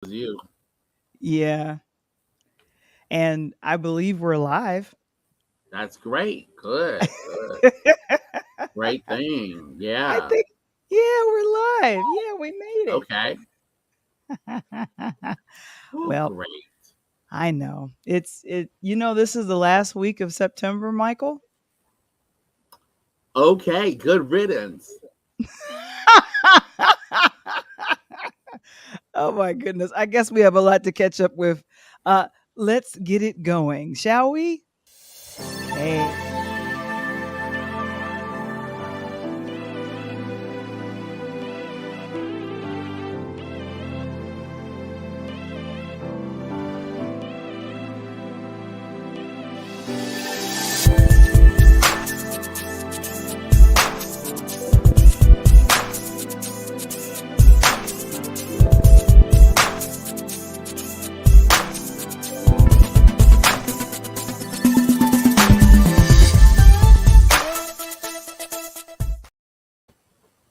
You. Yeah. And I believe we're live. That's great. Good. Good. Great thing. I Yeah. think, yeah, we're live. Yeah, we made Okay. it. Oh, Well, great. I know. This is the last week of September, Michael. Okay. Good riddance. Oh my goodness. I guess we have a lot to catch up with. Uh let's get it going, shall we? Hey.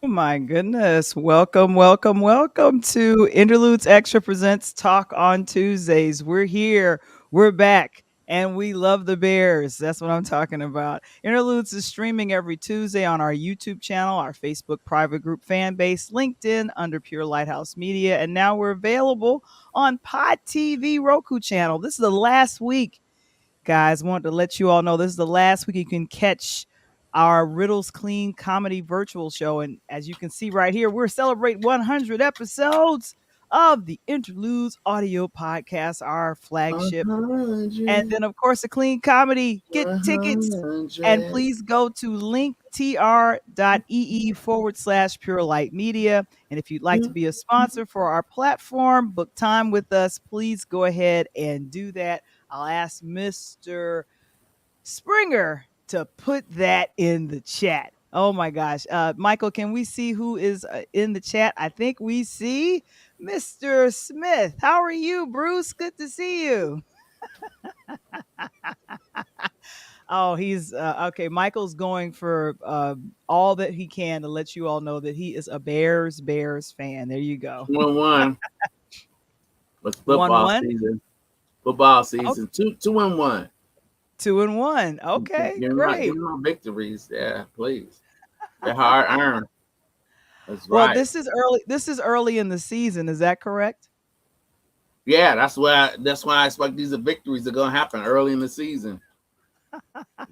Oh my goodness. Welcome, welcome, welcome to Interludes Extra presents Talk on Tuesdays. We're here, we're back, and we love the Bears. That's what I'm talking about. Interludes is streaming every Tuesday on our YouTube channel, our Facebook private group fan base, LinkedIn under Pure Lighthouse Media, and now we're available on Pod TV Roku channel. This is the last week, guys. Want to let you all know this is the last week you can catch our Riddles Clean comedy virtual show. And as you can see right here, we're celebrating 100 episodes of the Interludes audio podcast, our flagship. And 100. then, of course, the Clean Comedy. Get tickets. And 100. please go to linktr.ee/Pure Light Media. And if you'd like to be a sponsor for our platform, book time with us, please go ahead and do that. I'll ask Mr. Springer to put that in the chat. Oh my gosh. Michael, can we see who is in the chat? I think we see Mr. Smith. How are you, Bruce? Good to see you. Oh, he's okay. Michael's going for all that he can to let you all know that he is a Bears fan. There you go. 2-1. It's 1 football 1. season. Football Oh, season. 2-1. 2-1. Okay, Give great. me my victories. Yeah, please. They're hard earned. That's Well, right. This is early in the season. Is that correct? Yeah, that's why I expect these victories are gonna happen early in the season.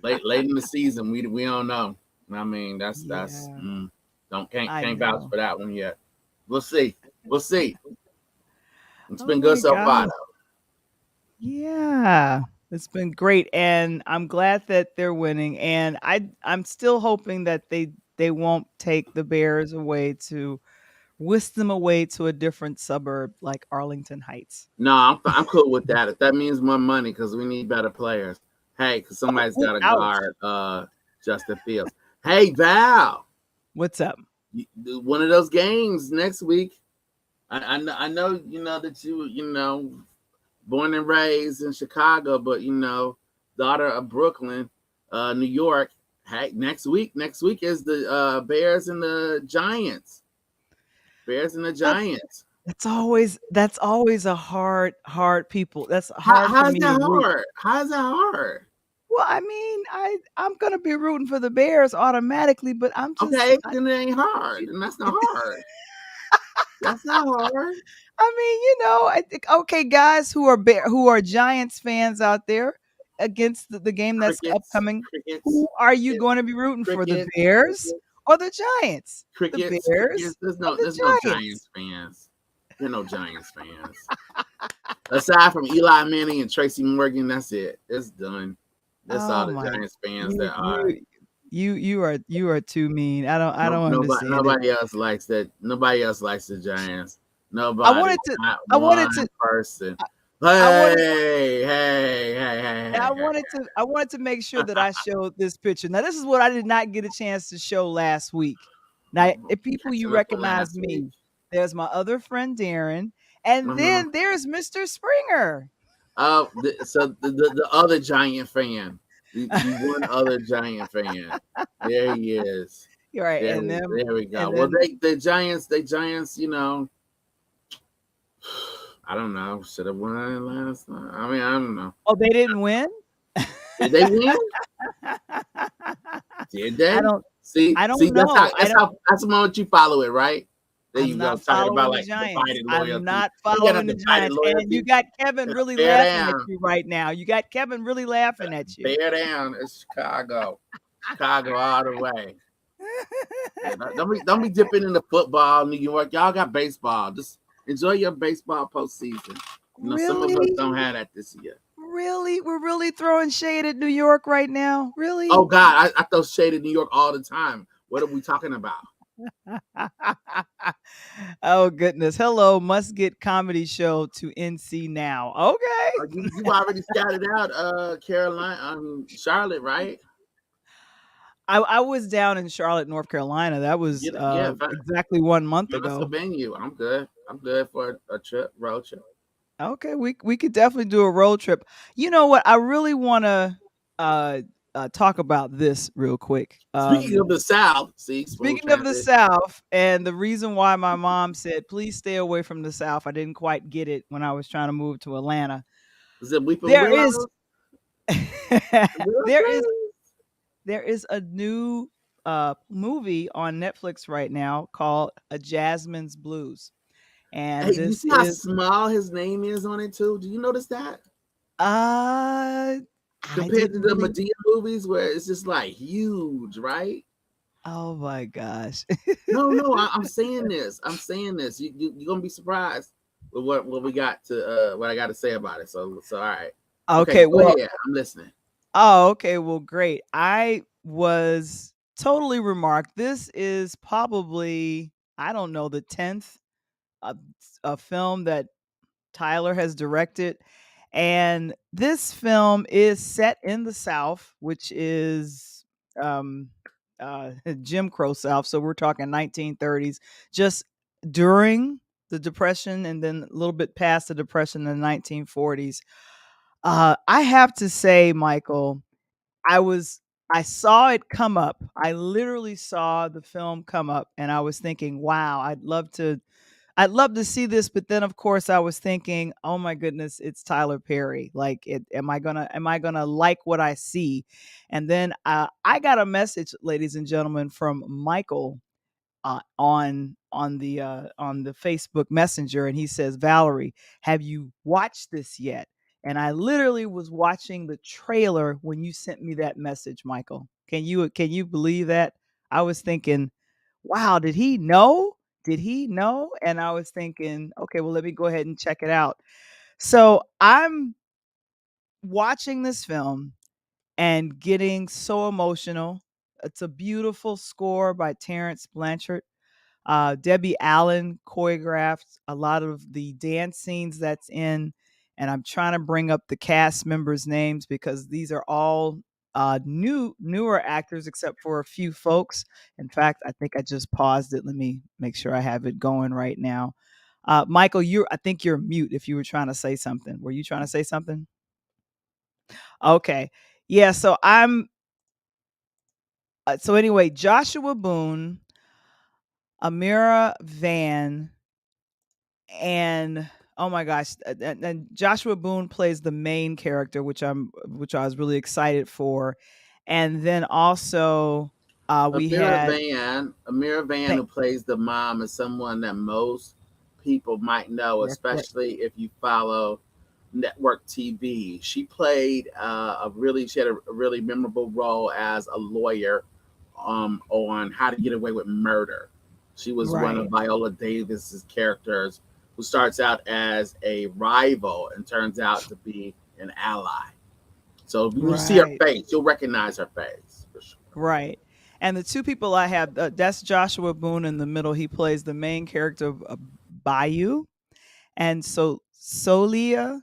Late in the season, we don't know. I mean, that's Yeah, don't I can't vouch know. for that one yet. We'll see. We'll see. It's Oh been good my so gosh. far though. Yeah. It's been great, and I'm glad that they're winning, and I'm still hoping that they won't take the Bears away to whisk them away to a different suburb like Arlington Heights. No, I'm cool with that. If that means more money, because we need better players. Hey, because Oh, somebody's ooh, got to ouch. guard Justin Fields. Hey Val, What's up? one of those games next week. I know you know that you know born and raised in Chicago, but daughter of Brooklyn, New York. Hey, next week is the Bears and the Giants. Bears and the That's Giants. that's always a hard people. That's hard for How's me to that root. hard? How's that hard? Well, I mean, I'm gonna be rooting for the Bears automatically, but Okay, then it ain't hard, and that's not hard. That's not hard. I mean, I think okay, guys who are Giants fans out there against the game that's Crickets, upcoming, crickets, who are you crickets, going to be rooting for, the crickets, Bears or the Giants? The crickets, crickets. Bears There's or no the there's no Giants? Giants fans. There's no Giants fans. Aside from Eli Manning and Tracy Morgan, that's it. It's done. That's all Oh the my, Giants fans you that are. you you are too mean. I No, don't understand it. nobody else likes that. Nobody else likes the Giants. I Nobody, wanted to not I wanted one to person. I wanted Hey, hey, hey, hey, And hey, hey. I wanted to make sure that I showed this picture. Now, this is what I did not get a chance to show last week. Now, if people you Catching up for recognize last week. me, there's my other friend Darren, and Uh-huh. then there's Mr. Springer. So the other Giant fan, the one other Giant fan. There he is. You're right, There, and then there we go. and Well, then the Giants, I don't know. Should have won last night. I mean, I don't know. Oh, they didn't win? Did they win? Did I they? don't See, I see, don't know. that's the moment you follow it, right? There I'm you go. not Talking about following the like Giants. divided I'm loyalty. not We got a following the divided Giants, and you loyalty. got Kevin really Bear laughing at down. you right now. You got Kevin really laughing at you. Bear down. It's Chicago. Chicago all the way. Yeah, don't be dipping into football, New York. Y'all got baseball. Just enjoy your baseball postseason. You know, some of us Really? don't have that this year. Really? We're really throwing shade at New York right now? Oh Really? God, I throw shade in New York all the time. What are we talking about? Oh goodness. Hello, Must Get Comedy Show to NC now. You already scouted out Carolina, Charlotte, right? I was down in Charlotte, North Carolina. That was Yeah. exactly 1 month Give us a ago. venue. I'm good. I'm good for a trip, road trip. Okay, we could definitely do a road trip. You know what? I really want to uh, talk about this real quick. Speaking of the South, see, smooth Speaking of the transit. South, and the reason why my mom said, please stay away from the South, I didn't quite get it when I was trying to move to Atlanta. Is it Weeping There is Willows? Willow there is Place? there is a new movie on Netflix right now called A Jasmine's Blues. Hey, And you this see how is small his name is on it too? Do you notice that? uh I Compared to didn't the really. Medea movies where it's just like huge, right? Oh my gosh. No, no, I'm saying this. I'm saying this. You're gonna be surprised with what we got to what I got to say about it. So all right, okay, Okay, go well, ahead. I'm listening. oh, okay, well, great. I was totally remarked. This is probably, I don't know, the 10th a, a film that Tyler has directed. And this film is set in the South, which is um, Jim Crow South. So we're talking 1930s, just during the Depression and then a little bit past the Depression in the 1940s. I have to say, Michael, I was I saw it come up. I literally saw the film come up and I was thinking, "Wow, I'd love to see this," but then of course I was thinking, "Oh my goodness, it's Tyler Perry. Like am I going to like what I see?" And then I got a message, ladies and gentlemen, from Michael on the Facebook Messenger, and he says, "Valerie, have you watched this yet?" And I literally was watching the trailer when you sent me that message, Michael. Can you believe that? I was thinking, "Wow, did he know? Did he know?" And I was thinking, "Okay, well, let me go ahead and check it out." So I'm watching this film and getting so emotional. It's a beautiful score by Terrence Blanchard. Debbie Allen choreographed a lot of the dance scenes that's in, and I'm trying to bring up the cast members' names because these are all newer actors, except for a few folks. In fact, I think I just paused it. Let me make sure I have it going right now. Michael, I think you're mute. If you were trying to say something, were you trying to say something? Okay, yeah. So anyway, Joshua Boone, Amira Van, and oh my gosh, and Joshua Boone plays the main character, which I was really excited for, and then also we had Amira Van, Ba- who plays the mom, is someone that most people might know, yes, especially if you follow network TV. She had a really memorable role as a lawyer on How to Get Away with Murder. She was one of right, Viola Davis's characters who starts out as a rival and turns out to be an ally. So when you see her right, face, you'll recognize her face for sure. right. And the two people I have, that's Joshua Boone in the middle. He plays the main character of Bayou, and so Sola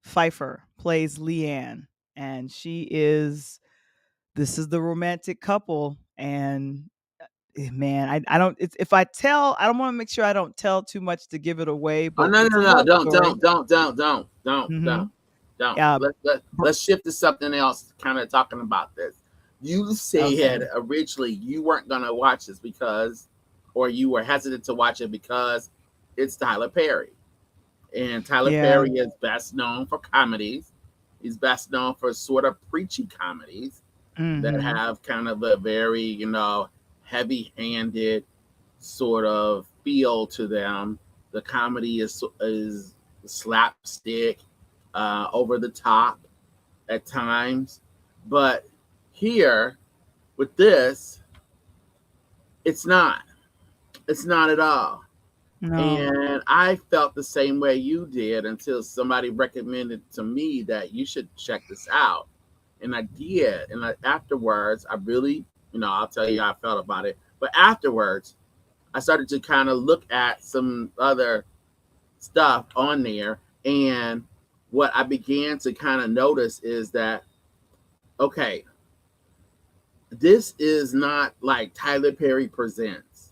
Pfeiffer plays Leanne, and this is the romantic couple. And man, I don't, if I tell, I don't want to make sure I don't tell too much to give it away, Oh but no it's no a no! love Don't story. don't don't don't don't don't Hmm. don't don't. Yeah. Let's shift to something else. Kind of talking about this. You Okay. said originally you weren't gonna watch this because, or you were hesitant to watch it because it's Tyler Perry. And Tyler Yeah. Perry is best known for comedies. He's best known for sort of preachy comedies that Mhm. have kind of a very, heavy handed sort of feel to them. The comedy is slapstick, over the top at times. But here with this, it's not. It's not at all. No. And I felt the same way you did until somebody recommended to me that you should check this out. And I did. And afterwards, I really, I'll tell you how I felt about it. But afterwards, I started to kind of look at some other stuff on there. And what I began to kind of notice is that, okay, this is not like Tyler Perry Presents.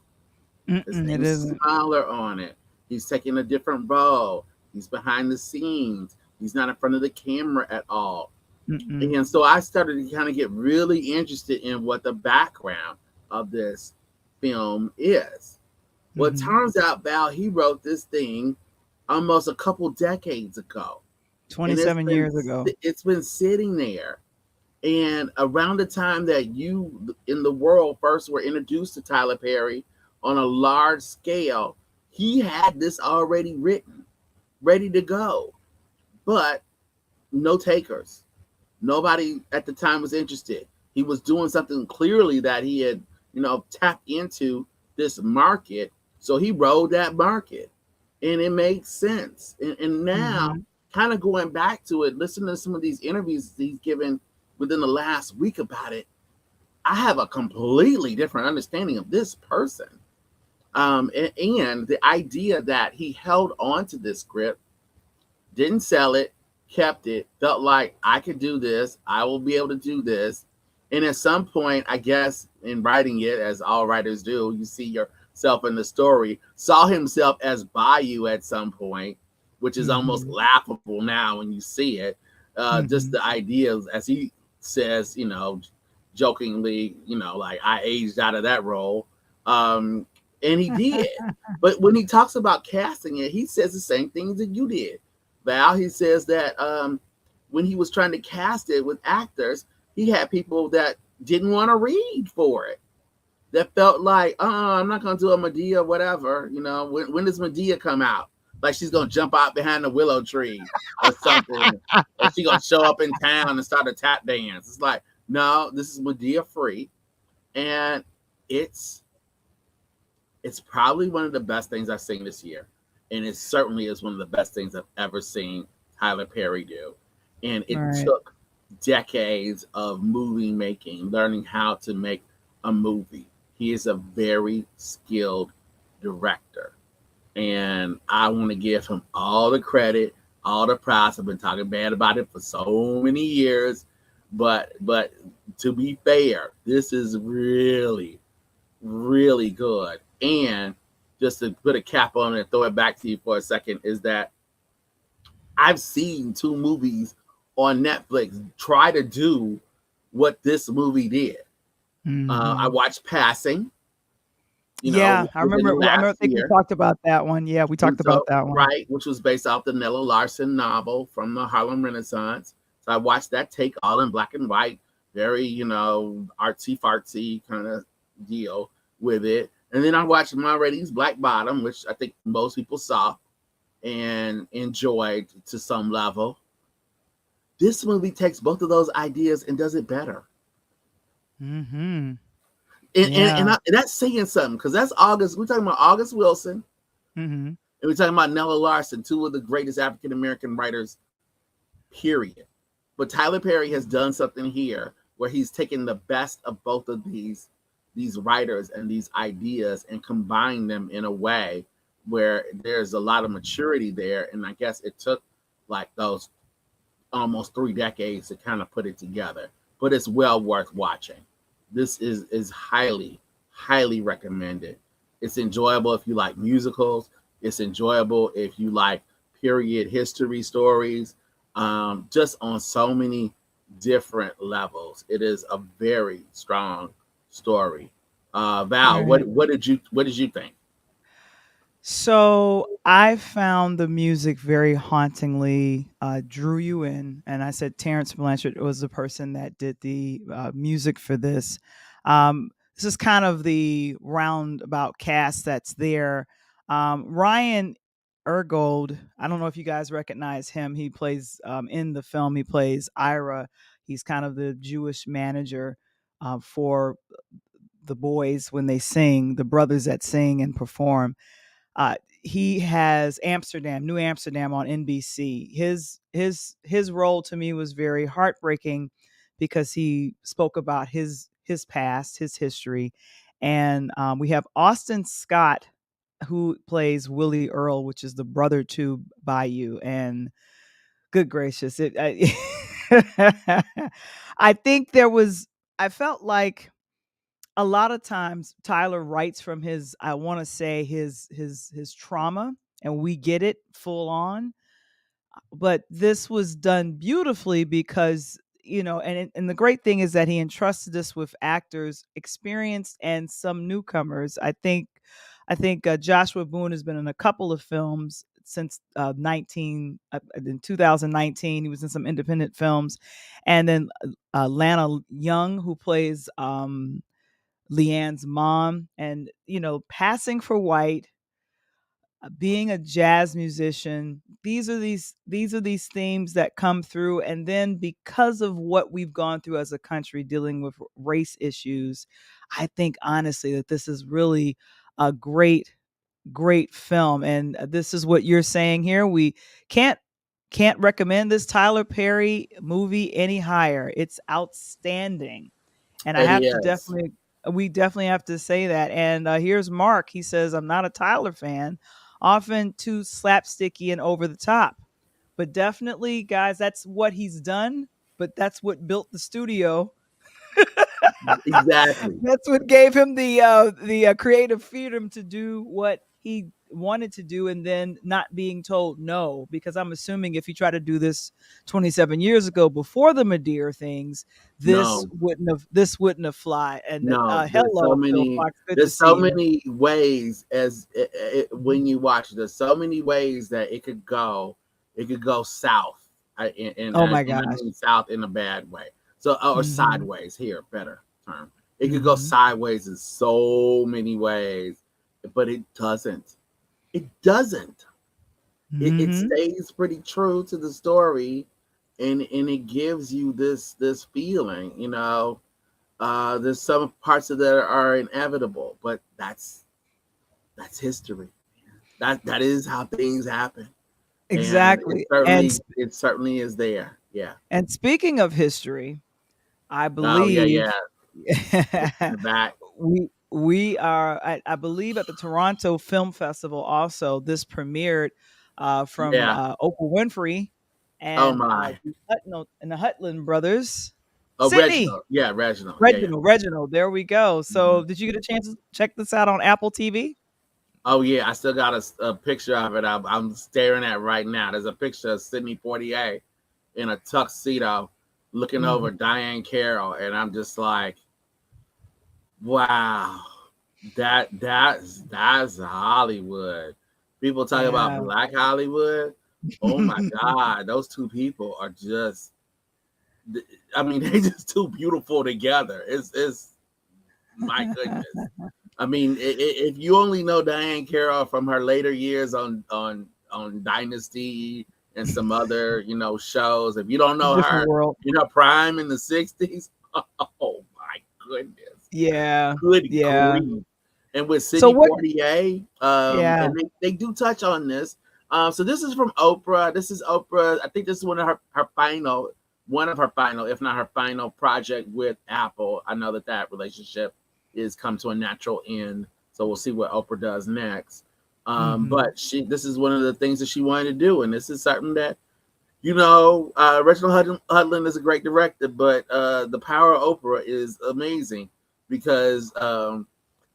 His Mm-mm, it name's isn't. Smiler on it. He's taking a different role. He's behind the scenes. He's not in front of the camera at all. Mm-mm. And so I started to kind of get really interested in what the background of this film is. Well, it Mhm. turns out, Val, he wrote this thing almost a couple decades ago, and 27 years ago. it's been sitting there. And around the time that you in the world first were introduced to Tyler Perry on a large scale, he had this already written, ready to go, but no takers. Nobody at the time was interested. He was doing something clearly that he had, tapped into this market. So he rode that market and it makes sense. And now, Mhm. kind of going back to it, listening to some of these interviews he's given within the last week about it, I have a completely different understanding of this person. And the idea that he held on to this script, didn't sell it, kept it, felt like I could do this, I will be able to do this. And at some point, I guess in writing it, as all writers do, you see yourself in the story, saw himself as Bayou at some point, which is almost Mhm. laughable now when you see it. Just Mhm. the ideas, as he says, jokingly, like I aged out of that role. Um, and he did. But when he talks about casting it, he says the same things that you did, Val. He says that when he was trying to cast it with actors, he had people that didn't want to read for it, that felt like, I'm not going to do a Medea, whatever. When does Medea come out? Like she's going to jump out behind the willow tree or something, or she's going to show up in town and start a tap dance. It's like, no, this is Medea free. And it's it's probably one of the best things I've seen this year. And it certainly is one of the best things I've ever seen Tyler Perry do. And it Right. took decades of movie making, learning how to make a movie. He is a very skilled director. And I want to give him all the credit, all the props. I've been talking bad about it for so many years. But to be fair, this is really, really good. And just to put a cap on it and throw it back to you for a second, is that I've seen two movies on Netflix try to do what this movie did. I Mhm. watched Passing, Yeah, I within the remember I last think we year. talked about that one. Yeah, we And talked about so, that one. right, which was based off the Nella Larson novel from the Harlem Renaissance. So I watched that take all in black and white, very, artsy fartsy kind of deal with it. And then I watched Ma Rainey's Black Bottom, which I think most people saw and enjoyed to some level. This movie takes both of those ideas and does it better. Mhm. And Yeah. that's saying something because that's August. We're talking about August Wilson Mhm. and we're talking about Nella Larson, two of the greatest African American writers, period. But Tyler Perry has done something here where he's taken the best of both of these writers and these ideas and combined them in a way where there's a lot of maturity there. And I guess it took like those almost 3 decades to kind of put it together. But it's well worth watching. This is highly recommended. It's enjoyable if you like musicals. It's enjoyable if you like period history stories. Just on so many different levels. It is a very strong story. Val, Right. what did you think? So I found the music very hauntingly drew you in, and I said Terrence Blanchard was the person that did the music for this. This is kind of the roundabout cast that's there. Ryan Ergold, I don't know if you guys recognize him. He plays in the film. He plays Ira. He's kind of the Jewish manager for the boys when they sing, the brothers that sing and perform. He has Amsterdam, New Amsterdam on NBC. His role to me was very heartbreaking because he spoke about his past, his history, and we have Austin Scott who plays Willie Earl, which is the brother to Bayou. And good gracious, I think there was. I felt like a lot of times Tyler writes from his, I want to say his trauma, and we get it full on, but this was done beautifully because and the great thing is that he entrusted us with actors experienced and some newcomers. I think Joshua Boone has been in a couple of films since 2019. He was in some independent films, and then Lana Young, who plays Leanne's mom, and passing for white, being a jazz musician. These are these themes that come through, and then because of what we've gone through as a country dealing with race issues, I think honestly that this is really a great film. And this is what you're saying here. We can't can't recommend this Tyler Perry movie any higher. It's outstanding, and I It have to is. definitely we definitely have to say that. And here's Mark. He says, "I'm not a Tyler fan, often too slapsticky and over the top, but definitely, guys, that's what he's done. But that's what built the studio. Exactly. That's what gave him the creative freedom to do what he wanted to do, and then not being told no. Because I'm assuming if he tried to do this 27 years ago before the Madeira things, this No, wouldn't have fly. And no. hello, Phil Fox, good to There's so see you. many ways as Mhm. when you watch it. There's so many ways that it could go. It could go south, Oh my and I gosh. mean south in a bad way. So or Hmm. sideways here, better term. It could go Hmm. sideways in so many ways, but it doesn't. It doesn't. It Hmm. stays pretty true to the story, and it gives you this feeling. There's some parts of that are inevitable, but that's history. That is how things happen, and Exactly. And it certainly is there. Yeah. speaking of history, I Oh yeah, believe yeah. In the back. we are, I believe, at the Toronto Film Festival. Also, this premiered from Yeah. Oprah Winfrey Oh and my. the Hutland brothers. Oh, Sydney, Reginald. Yeah, Reginald. Yeah, yeah. Reginald. There we go. Mhm. So, did you get a chance to check this out on Apple TV? Oh yeah, I still got a picture of it. I'm staring at right now. There's a picture of Sidney Poitier in a tuxedo, looking Hmm. over Diane Carroll, and I'm just like, wow, that's Hollywood. People talk about Yeah. Black Hollywood. Oh my God, those two people are just. I mean, they just too beautiful together. It's my goodness. I mean, if you only know Diane Carroll from her later years on Dynasty and some other shows, if you don't know Different her world. in her prime in the '60s, oh my goodness, Yeah. good Yeah. grief! And with So Sidney what? Poitier, Yeah. and they do touch on this. So this is from Oprah. This is Oprah. I think this is one of her final, if not her final project with Apple. I know that relationship is come to a natural end. So we'll see what Oprah does next. Hmm. But this is one of the things that she wanted to do, and this is something that Reginald Hudlin is a great director, but the power of Oprah is amazing because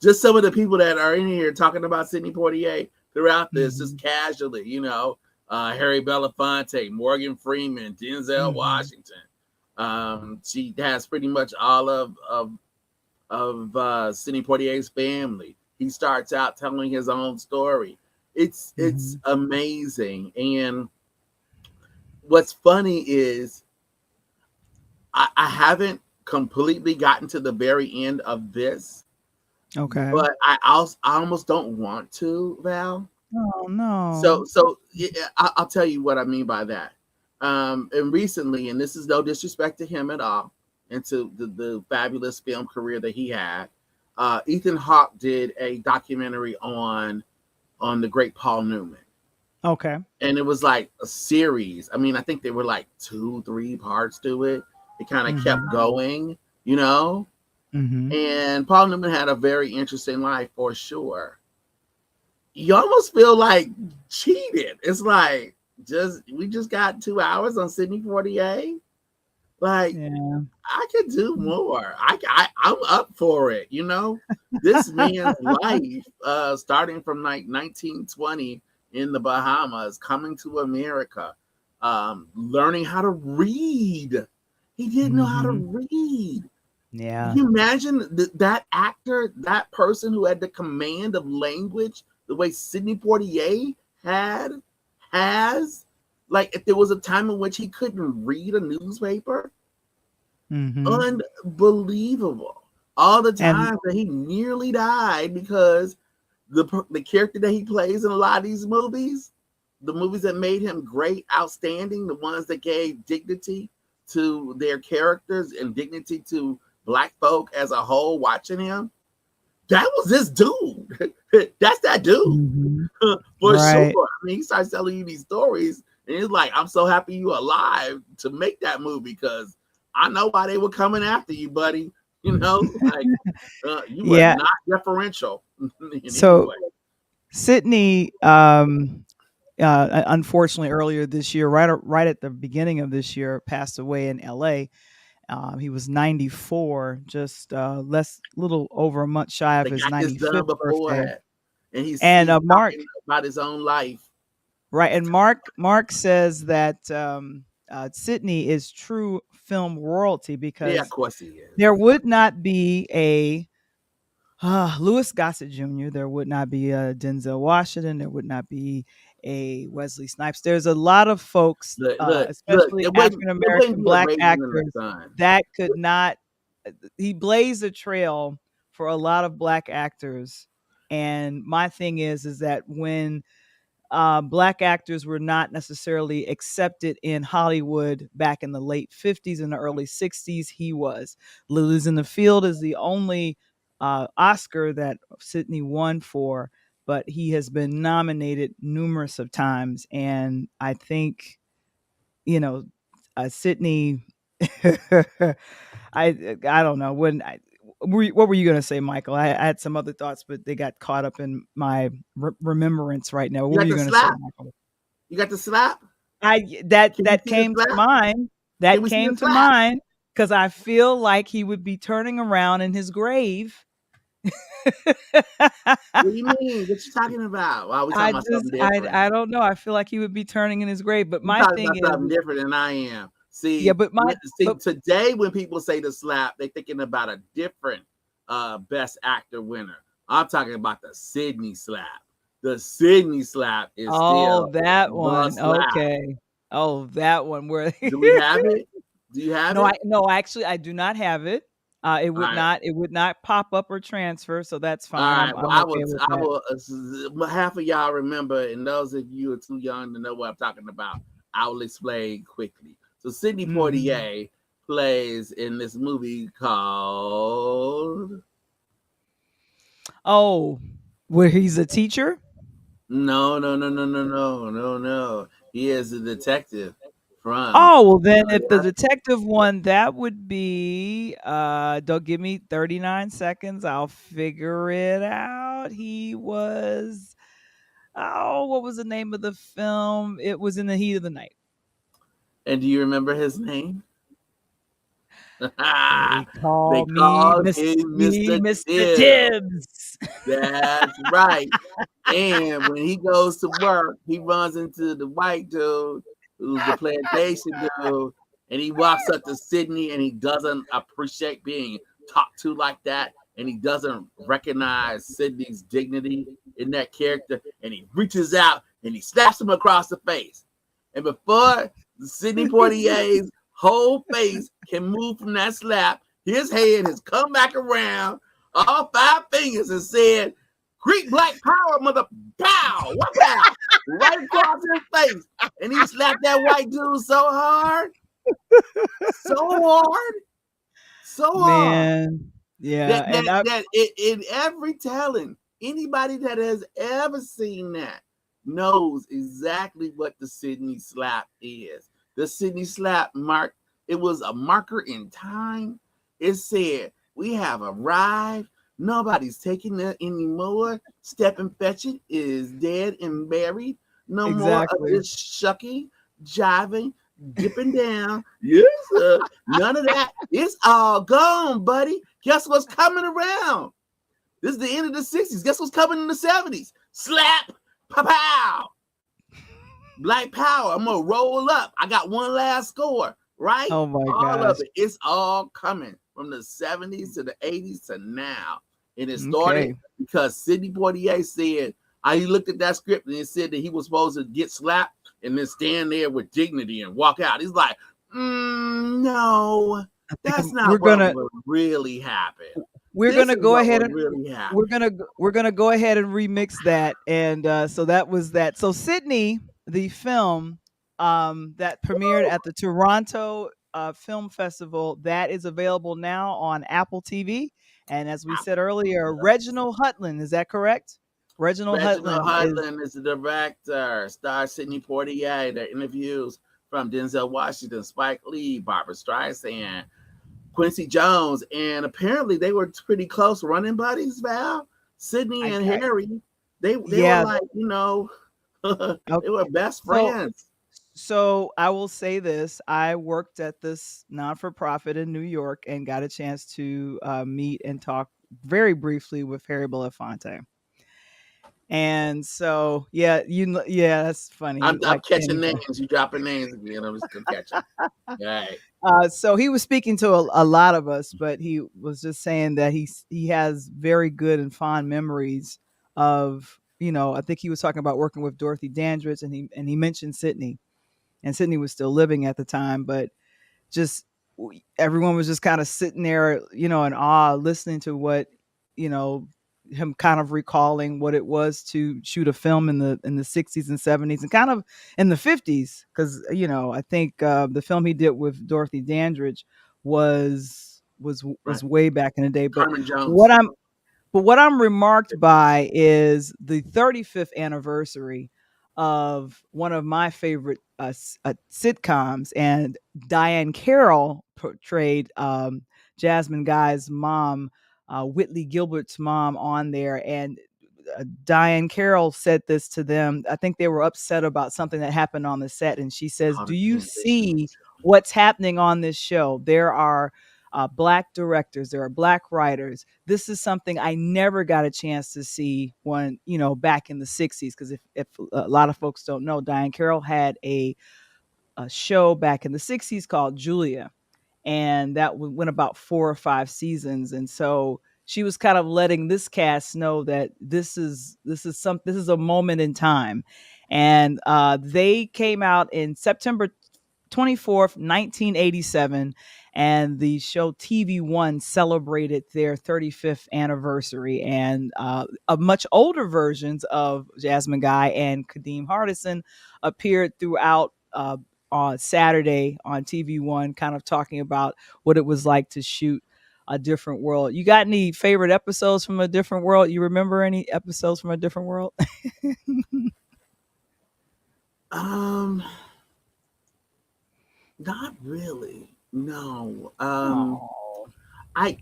just some of the people that are in here talking about Sidney Poitier throughout this, just Hmm. casually, Harry Belafonte, Morgan Freeman, Denzel Hmm. Washington. She has pretty much all of Sidney Poitier's family. He starts out telling his own story. It's Mhm. amazing. And what's funny is I haven't completely gotten to the very end of this, Okay. but I almost don't want to, Val. Oh, So no. so I'll tell you what I mean by that. And recently, and this is no disrespect to him at all, and to the fabulous film career that he had. Ethan Hawke did a documentary on the great Paul Newman, Okay. and it was like a series. I mean, I think there were like two, three parts to it. It kind of kept Mhm. going, you know. Mhm. And Paul Newman had a very interesting life for sure. You almost feel like cheated. It's like just we just got 2 hours on Sydney 48. Like Yeah. I could do more. I'm up for it. This man's life, starting from like 1920 in the Bahamas, coming to America, learning how to read. He didn't know how to Mhm. read. Can Yeah. you imagine that actor, that person who had the command of language, the way Sidney Poitier had, has? Like, if there was a time in which he couldn't read a newspaper, Mhm. unbelievable. All the And times that he nearly died because the character that he plays in a lot of these movies, the movies that made him great, outstanding, the ones that gave dignity to their characters and dignity to black folk as a whole watching him, that was this dude. That's that dude. Mhm. For sure. Right. I mean, he starts telling you these stories, and it's like, I'm so happy you alive to make that movie because I know why they were coming after you, buddy. Like you are Yeah. not deferential in any So way. Sydney, unfortunately, earlier this year, right at the beginning of this year, passed away in L.A. He was 94, just less, little over a month shy of They his got this done 95th before birthday. that, and And he's Mark, talking about his own life. right, and Mark says that Sydney is true film royalty Yeah, of because course he there is. would not be a Louis Gossett Jr. There would not be a Denzel Washington. There would not be a Wesley Snipes. There's a lot of folks, Look. especially There African wouldn't American be a Black Raisin in the actors, Sun. that could not. He blazed a trail for a lot of Black actors. And my thing is that when Black actors were not necessarily accepted in Hollywood back in the late 50s and the early 60s. He was. Lilies in the Field is the only Oscar that Sidney won for, but he has been nominated numerous of times. And I think, you know, Sidney, I don't know. What were you going to say, Michael? I had some other thoughts, but they got caught up in my remembrance right now. You What were got you the going to say, slap. Michael? You got the slap. That Can we that see the came to slap? mind. Can That we see the came to slap? mind because I feel like he would be turning around in his grave. What do you mean? What you talking about? Wow, we talking about something different. I don't know. I feel like he would be turning in his grave. But You my talking thing about is, something different than I am. yeah, See, but my but today when people say the slap, they thinking about a different best actor winner. I'm talking about the Sydney slap. The Sydney slap is oh, still that the one. slap. Okay. Oh, that one where Do we have it? Do you have it? no, actually I do not have it. All right. It would not pop up or transfer, so that's All fine. right. Well, I'm okay with I that. will. Half of y'all remember, and those of you who are too young to know what I'm talking about, I will explain quickly. So, Sidney Mhm. Poitier plays in this movie called Oh, where he's a teacher? No. He is a detective from Oh, well, then if the Australia. detective one, that would be, don't give me 39 seconds, I'll figure it out. He was, oh, what was the name of the film? It was In the Heat of the Night. And do you remember his name? They They call called him me Mr. Mr. Tibbs. Tibbs. That's right. And when he goes to work, he runs into the white dude who's the plantation dude, and he walks up to Sydney and he doesn't appreciate being talked to like that. and he doesn't recognize Sydney's dignity in that character, and he reaches out and he slaps him across the face. And before Sidney Poitier's whole face can move from that slap, his head has come back around, all 5 fingers, and said, "Greek black power, mother pow, what pow?" Right across his face. And he slapped that white dude so hard, so hard, so hard. Man, yeah, That and that that in every telling, anybody that has ever seen that knows exactly what the Sydney slap is. The Sydney slap mark, it was a marker in time. It said, "We have arrived. Nobody's taking it anymore. Step and Fetch It is dead and buried. No more of exactly. this shucking, jiving, dipping down. Yes, sir. None of that. It's all gone, buddy. Guess what's coming around? This is the end of the 60s. Guess what's coming in the 70s? Slap, pow, black power. I'm gonna roll up. I got one last score, right? Oh my All gosh. of it. It's all coming from the 70s to the 80s to now. And it started Okay. because Sidney Poitier said, he looked at that script and it said that he was supposed to get slapped and then stand there with dignity and walk out. He's like, no, that's We're not what gonna would really happen. we're This gonna is go what ahead would and really happen. we're gonna go ahead and remix that, and so that was that. So Sydney, the film, that premiered at the Toronto Film Festival, that is available now on Apple TV. And as we said earlier, Reginald Hutland, is that correct? Reginald Reginald Hutland is Hudlin is the director. Stars Sidney Poitier. Their interviews from Denzel Washington, Spike Lee, Barbara Streisand, Quincy Jones, and apparently they were pretty close running buddies. Val, Sydney and I Harry, they were yeah. like Okay. they were best So friends. So I will say this: I worked at this non-for-profit in New York and got a chance to meet and talk very briefly with Harry Belafonte. And so, yeah, yeah, that's funny. I'm You like can't catching even. names. You dropping names again. I'm just gonna catch them. Right. So he was speaking to a lot of us, but he was just saying that he has very good and fond memories of, I think he was talking about working with Dorothy Dandridge, and he mentioned Sydney, and Sydney was still living at the time, but just everyone was just kind of sitting there, in awe, listening to what, you know, him kind of recalling what it was to shoot a film in the 60s and 70s and kind of in the 50s, because I think the film he did with Dorothy Dandridge was Right. way back in the day. But Carmen what Jones. I'm but what I'm remarked by is the 35th anniversary of one of my favorite sitcoms, and Diane Carroll portrayed Jasmine Guy's mom, Whitley Gilbert's mom, on there. And Diane Carroll said this to them. I think they were upset about something that happened on the set, and she says, How "Do to you transition see this. what's happening on this show? There are black directors, there are black writers. This is something I never got a chance to see when, back in the 60s." Because if a lot of folks don't know, Diane Carroll had a show back in the 60s called Julia, and that went about 4 or 5 seasons. And so she was kind of letting this cast know that this is a moment in time. And they came out in September 24th, 1987, and the show TV One celebrated their 35th anniversary. And much older versions of Jasmine Guy and Kadeem Hardison appeared throughout on Saturday on TV One, kind of talking about what it was like to shoot A Different World. You got any favorite episodes from A Different World? You remember any episodes from A Different World? Um, Not really. No. Oh, I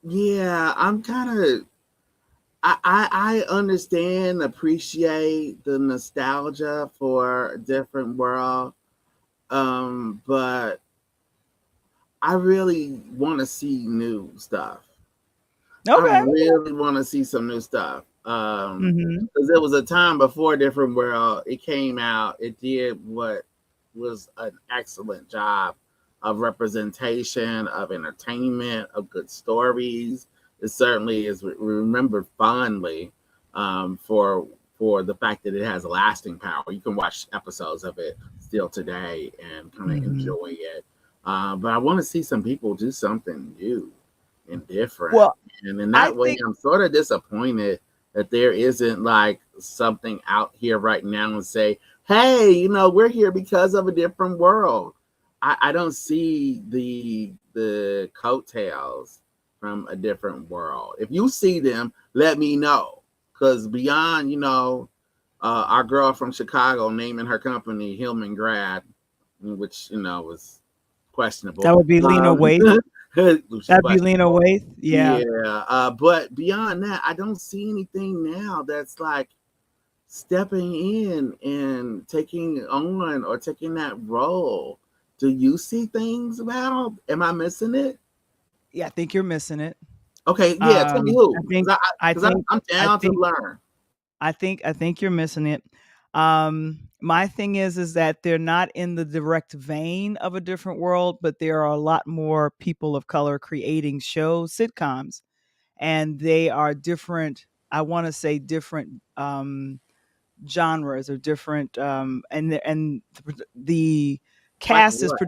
Yeah, I'm kind of I understand, appreciate the nostalgia for a different world. But I really want to see new stuff. I okay. really want to see some new stuff. Hmm. Because there was a time before Different World, it came out, it did what was an excellent job of representation, of entertainment, of good stories. it certainly is remembered fondly, for the fact that it has lasting power. You can watch episodes of it still today and kind of Mhm. enjoy it. But I want to see some people do something new and different. Well, And in I that way, think I'm sort of disappointed that there isn't like something out here right now and say, hey, we're here because of a different world. I don't see the coattails from a different world. If you see them, let me know. Because beyond, our girl from Chicago naming her company Hillman Grad, which was that questionable. would be Lena Waithe. Which is That'd be Lena questionable. Waithe. Yeah. Yeah, but beyond that, I don't see anything now that's like stepping in and taking on or taking that role. Do you see things about? Am I missing it? Yeah, I think you're missing it. Okay, yeah, tell me I who, think I because think I'm I down to think learn. I think you're missing it. My thing is that they're not in the direct vein of a different world, but there are a lot more people of color creating shows, sitcoms, and they are different. I want to say different genres or different, and the Like cast is what?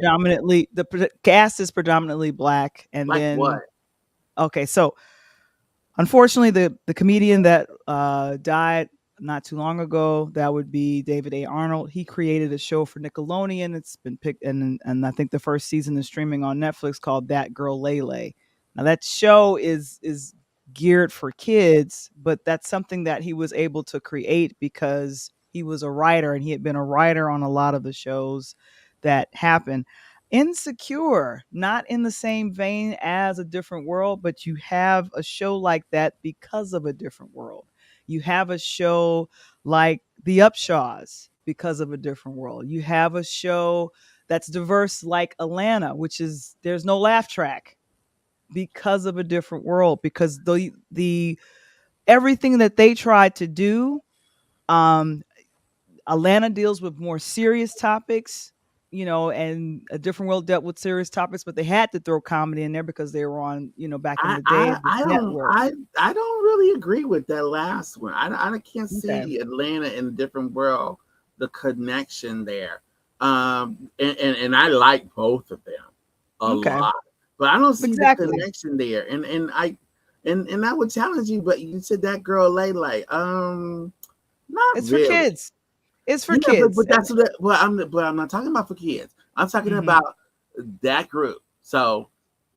predominantly black, and Like what? then okay, so unfortunately, the comedian that died not too long ago, that would be David A. Arnold. He created a show for Nickelodeon. It's been picked, and I think the first season is streaming on Netflix, called That Girl Lele. Now that show is geared for kids, but that's something that he was able to create because he was a writer and he had been a writer on a lot of the shows that happened. Insecure, not in the same vein as A Different World, but you have a show like that because of A Different World. You have a show like The Upshaws because of A Different World. You have a show that's diverse like Atlanta, which is there's no laugh track because of A Different World, because the everything that they tried to do, um Atlanta deals with more serious topics, and A Different World dealt with serious topics, but they had to throw comedy in there because they were on, back in I the day I of this I don't network. I don't really agree with that last one. I can't Okay. see Atlanta in a different world. The connection there, and I like both of them a Okay. lot, but I don't see the Exactly. connection there. And I would challenge you, but you said that girl Lele. Not It's for really. kids. It's for Yeah, kids. but that's what. But I'm not talking about for kids. I'm talking Mhm. about that group. So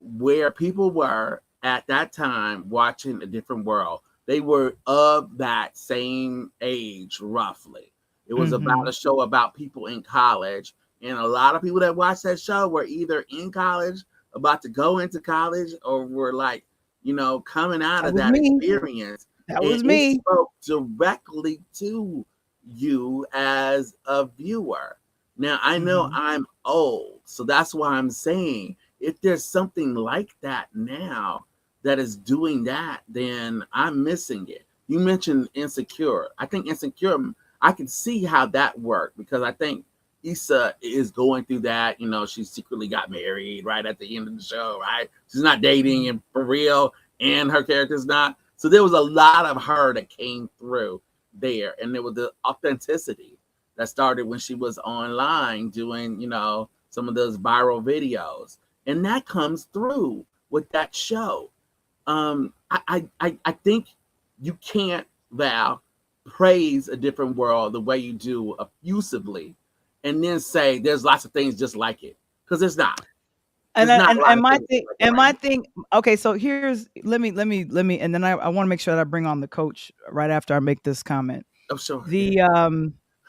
where people were at that time watching A Different World, they were of that same age roughly. It was about a Mhm. show about people in college, and a lot of people that watched that show were either in college, about to go into college, or were like, coming out That of was that me. experience, That and was it me. spoke directly to you as a viewer. Now, I know Mhm. I'm old, so that's why I'm saying if there's something like that now that is doing that, then I'm missing it. You mentioned Insecure. I think Insecure, I can see how that worked because I think Issa is going through that. She secretly got married right at the end of the show, right? She's not dating Mhm. and for real, and her character's not. So there was a lot of her that came through there, and there was the authenticity that started when she was online doing, some of those viral videos, and that comes through with that show. I think you can't, Val, praise A Different World the way you do effusively, and then say there's lots of things just like it, because there's not. And There's I- not a lot and of my things thing like it and right my now. thing okay, so here's let me and then I want to make sure that I bring on the coach right after I make this comment. I'm sure. Yeah.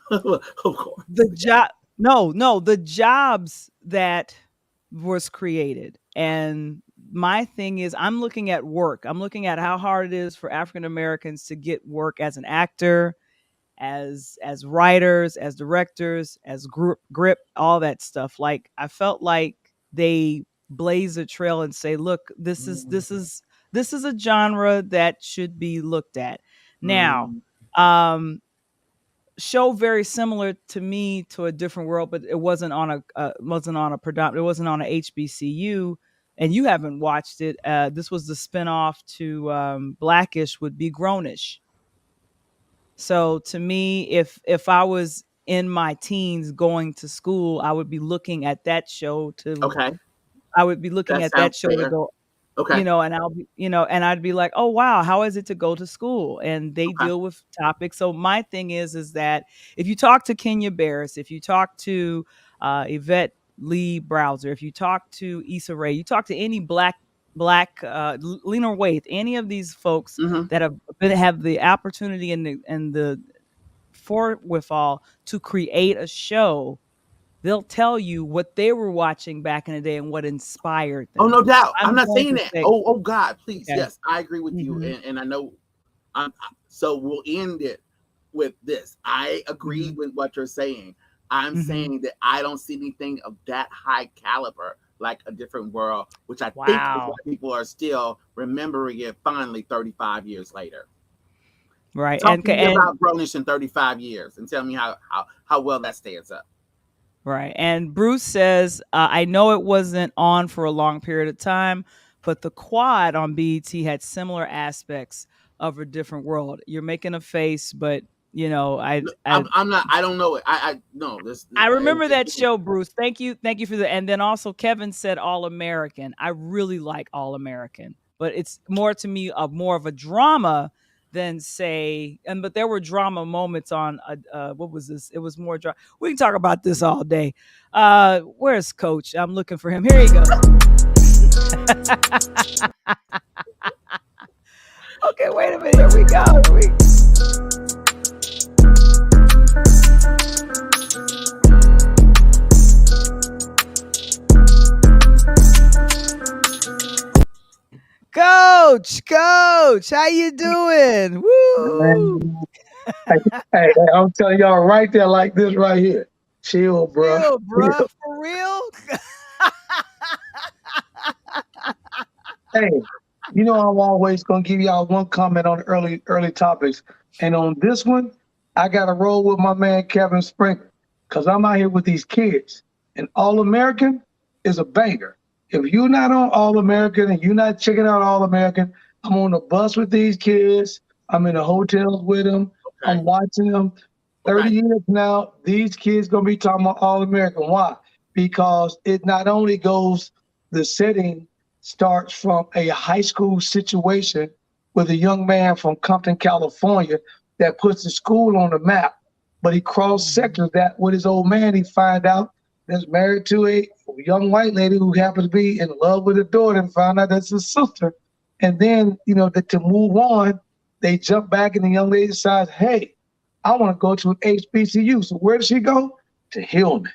The Of The course. job no, the jobs that was created. And my thing is I'm looking at work. I'm looking at how hard it is for African Americans to get work as an actor, as writers, as directors, as grip, all that stuff. Like I felt like they blaze a trail and say, "Look, this is a genre that should be looked at." Now, Mm, um show very similar to me to A Different World, but it wasn't on a it wasn't on a HBCU. and you haven't watched it. This was the spinoff to Blackish, would be Grownish. So to me, if I was in my teens going to school, I would be looking at that show to Okay, I would be looking that at that sounds show to fair. go, Okay, and I'll be, and I'd be like, oh wow, how is it to go to school? And they okay. deal with topics. So my thing is that if you talk to Kenya Barris, if you talk to Yvette Lee Browser, if you talk to Issa Rae, you talk to any black Lena Waithe, any of these folks Mm-hmm. that have the opportunity and the forewithal to create a show, they'll tell you what they were watching back in the day and what inspired Oh, them. no doubt. I'm I'm not going saying to that. say, Oh, God, please. okay. Yes, I agree with you, Mhm. and I know. So we'll end it with this. I agree Mhm. with what you're saying. I'm Mhm. saying that I don't see anything of that high caliber like A Different World, which I think is why Wow. people are still remembering it fondly 35 years later. Right. Talk to me And about Grownish in 35 years and tell me how well that stands up. right. And Bruce says, I know it wasn't on for a long period of time, but the quad on BET had similar aspects of A Different World. You're making a face, but you know, No, I I'm not. I don't know it. I no. This. I remember that show, Bruce. Thank you for that. And then also Kevin said All American. I really like All American, but it's more to me of more of a drama than say. And but there were drama moments on. What was this? It was more drama. We can talk about this all day. Where's Coach? I'm looking for him. Here he goes. Okay, wait a minute. Here we go. Coach, how you doing? Woo! Man, hey, I'm telling y'all right there, like this right here. Chill, bro. Real, bruh, for real. Hey, you know I'm always gonna give y'all one comment on early topics, and on this one, I got to roll with my man Kevin Sprinkle, cause I'm out here with these kids, and All American is a banger. If you're not on All American and you're not checking out All American, I'm on the bus with these kids. I'm in the hotels with them. Okay. I'm watching them. 30 Okay. years now, these kids gonna be talking about All American. Why? Because it not only goes the setting starts from a high school situation with a young man from Compton, California, that puts the school on the map. But he cross sections that with his old man. He find out that's married to a young white lady who happens to be in love with her daughter, and found out that's his sister. And then, to move on, they jump back and the young lady decides, hey, I want to go to an HBCU. So where does she go? To Hillman,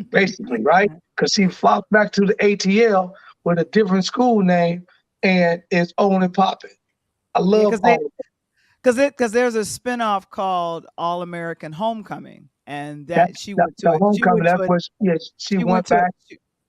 basically, right? Because she flopped back to the ATL with a different school name, and it's on and popping. I Yeah, love all of because there's a spinoff called All American Homecoming, and that. that The homecoming, that's what she she went went to back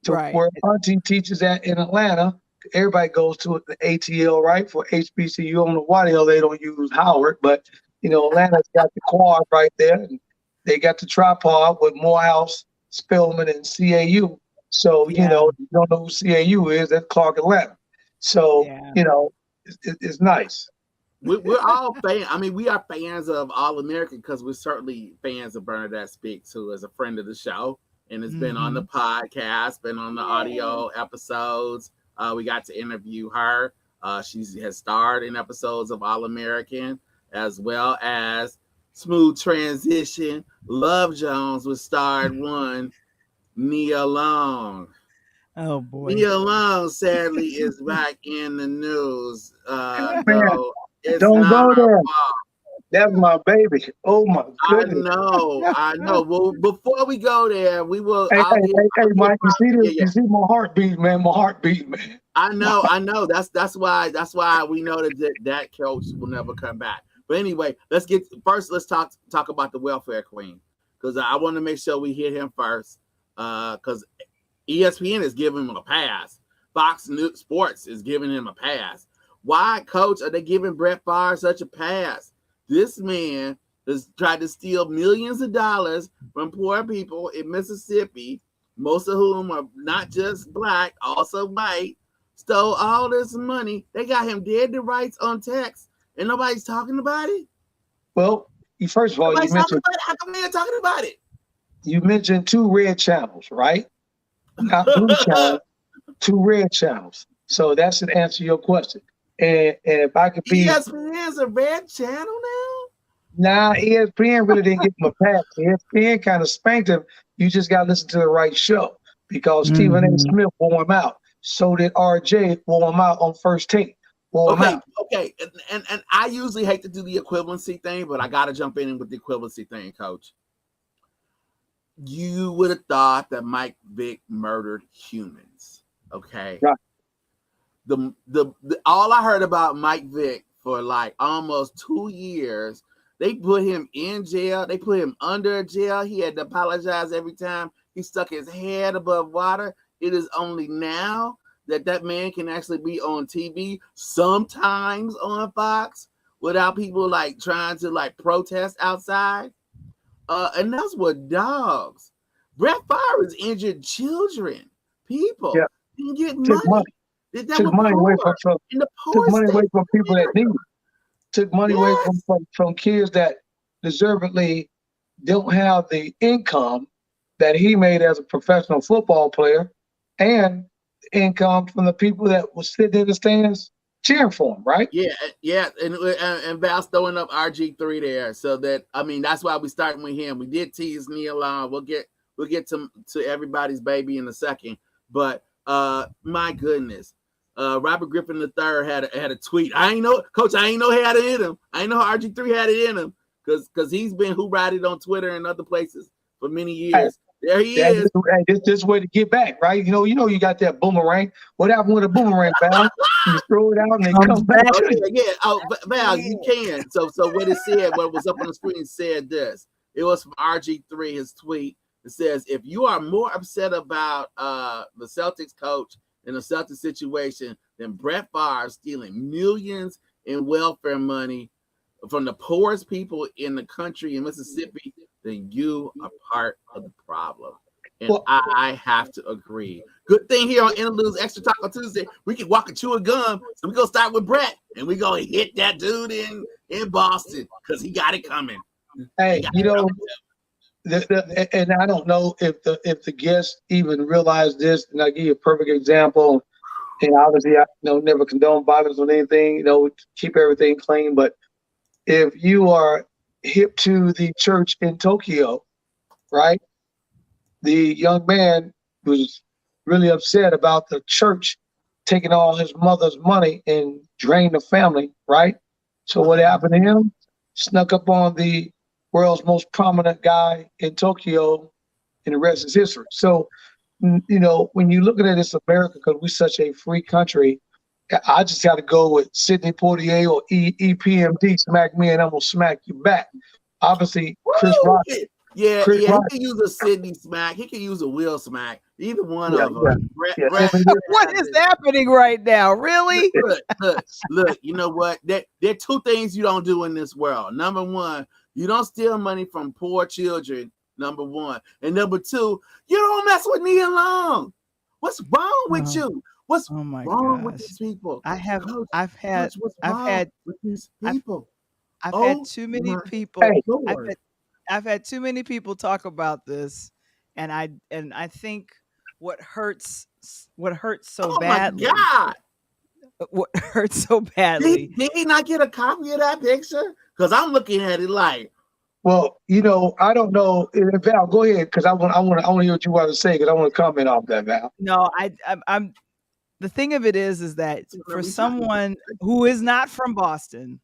to right. where Auntie teaches at in Atlanta. Everybody goes to the ATL, right? For HBCU. I don't know why the hell they don't use Howard, but Atlanta's got the quad right there, and they got the tripod with Morehouse, Spelman, and CAU. So Yeah, you don't know who CAU is, that's Clark Atlanta. So yeah. it's nice. We're all fans. I mean, we are fans of All American because we're certainly fans of Bernadette Speak too, as a friend of the show, and has been on the Mhm. podcast, been on the Yay. audio episodes. We got to interview her. She has starred in episodes of All American, as well as Smooth Transition. Love Jones was starred one. Nia Long. Oh boy. Nia Long, sadly, is back in the news. Man, Though it's don't not go her there. fault. That's my baby. Oh my I goodness. know, I know. Well, before we go there, we will. Hey, I'll hey, give. hey, hey, I'll give. Mike, you see Yeah, this? yeah. You see my heartbeat, man. My heartbeat, man. I know, I know. That's why. That's why we know that coach will never come back. But anyway, let's get first. Let's talk about the welfare queen because I want to make sure we hit him first. Because ESPN is giving him a pass. Fox News Sports is giving him a pass. Why, coach, are they giving Brett Favre such a pass? This man has tried to steal millions of dollars from poor people in Mississippi most of whom are not just black, also white, stole all this money. They got him dead to rights on text, and nobody's talking about it. Well, first of all, Nobody's talking about it. How come they ain't talking about it? you mentioned two red channels, right? Not blue channels, two red channels. So that should answer your question. And if I could be ESPN's a red channel now. Nah, ESPN really didn't give him a pass. ESPN kind of spanked him. You just got to listen to the right show because Stephen A. Smith wore him out. So did RJ wore him out on First Take. Okay. And I usually hate to do the equivalency thing, but I got to jump in with the equivalency thing, Coach. You would have thought that Mike Vick murdered humans. Okay. Right. The all I heard about Mike Vick for like almost 2 years, they put him in jail. They put him under jail. He had to apologize every time he stuck his head above water. It is only now that man can actually be on TV, sometimes on Fox, without people like trying to like protest outside. And that's what dogs. Brett Favre has injured children, people. Yeah. Didn't get money. Took money away from people that need it. Took money away from kids that deservedly don't have the income that he made as a professional football player, and income from the people that was sitting in the stands cheering for him, right? Yeah, and Val's throwing up RG3 there, so that that's why we starting with him. We did tease Neil on. We'll get to everybody's baby in a second, but my goodness. Robert Griffin III had a tweet. I ain't know he had it in him. I ain't know RG3 had it in him because he's been who-rided on Twitter and other places for many years. There he is. This way to get back, right? You know, you got that boomerang. What happened with a boomerang, Val? You throw it out and it comes back. Yeah. Oh, Val, you can. So what it said, what was up on the screen said this. It was from RG3, his tweet. It says, if you are more upset about the Celtics coach in the Celtics situation than Brett Favre stealing millions in welfare money from the poorest people in the country in Mississippi, then you are part of the problem. And I have to agree. Good thing here on Interludes Extra Talk on Tuesday, we can walk and chew a gum. So we're going to start with Brett, and we're going to hit that dude in Boston because he got it coming. Hey, and I don't know if the guests even realize this, and I'll give you a perfect example. And obviously, I never condone violence on anything, keep everything clean. But if you are hip to the church in Tokyo, right? The young man was really upset about the church taking all his mother's money and drained the family, right? So what happened to him? Snuck up on the world's most prominent guy in Tokyo, and the rest is history. So, when you look at this America, because we're such a free country, I just got to go with Sidney Poitier or EPMD, smack me and I'm going to smack you back. Obviously, Chris Rock. Yeah, he can use a Sidney smack. He can use a Will smack. Either one of them. Brett, what is happening right now? Really? Look, you know what? There are two things you don't do in this world. Number one, you don't steal money from poor children, number one. And number two, you don't mess with Nia Long. What's wrong with you? What's wrong with these people? I've had too many people. I've had too many people talk about this, and I think what hurts so badly. Oh my God! What hurts so badly? Did he not get a copy of that picture? Because I'm looking at it like. Well, I don't know. Val, go ahead, because I want to hear what you want to say, because I want to comment off that, Val. No, I'm. The thing of it is that for someone who is not from Boston,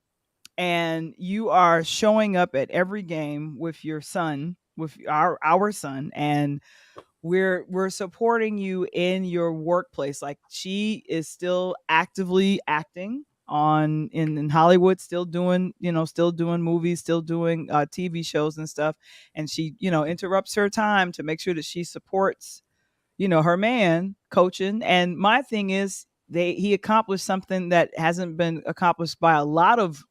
and you are showing up at every game with your son, with our son, and we're supporting you in your workplace. Like, she is still actively acting in Hollywood, still doing movies, still doing TV shows and stuff. And she, interrupts her time to make sure that she supports, her man coaching. And my thing is, he accomplished something that hasn't been accomplished by a lot of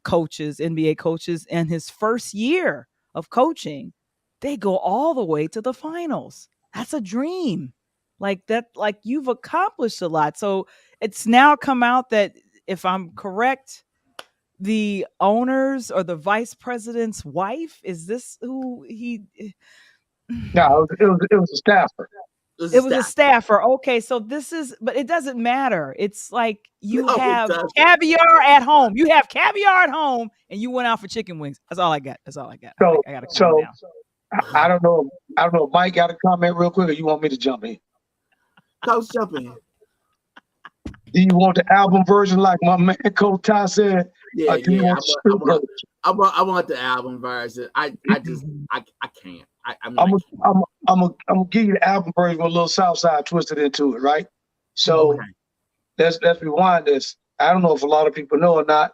coaches, NBA coaches, in his first year of coaching. they go all the way to the finals. That's a dream. Like that, like you've accomplished a lot. So it's now come out that, if I'm correct, the owners or the vice president's wife, is this who he No, it was a staffer. it was a staffer. Okay, so this is, but it doesn't matter. It's like you have caviar at home. You have caviar at home, and you went out for chicken wings. That's all I got. That's all I got. So, I got to calm down. I don't know. I don't know. If Mike got a comment real quick, or you want me to jump in? Coach, jump in. Do you want the album version, like my man Coach Ty said? Yeah, do you want I want the album version. I can't. I'm gonna give you the album version with a little Southside twisted into it, right? So let's rewind this. I don't know if a lot of people know or not.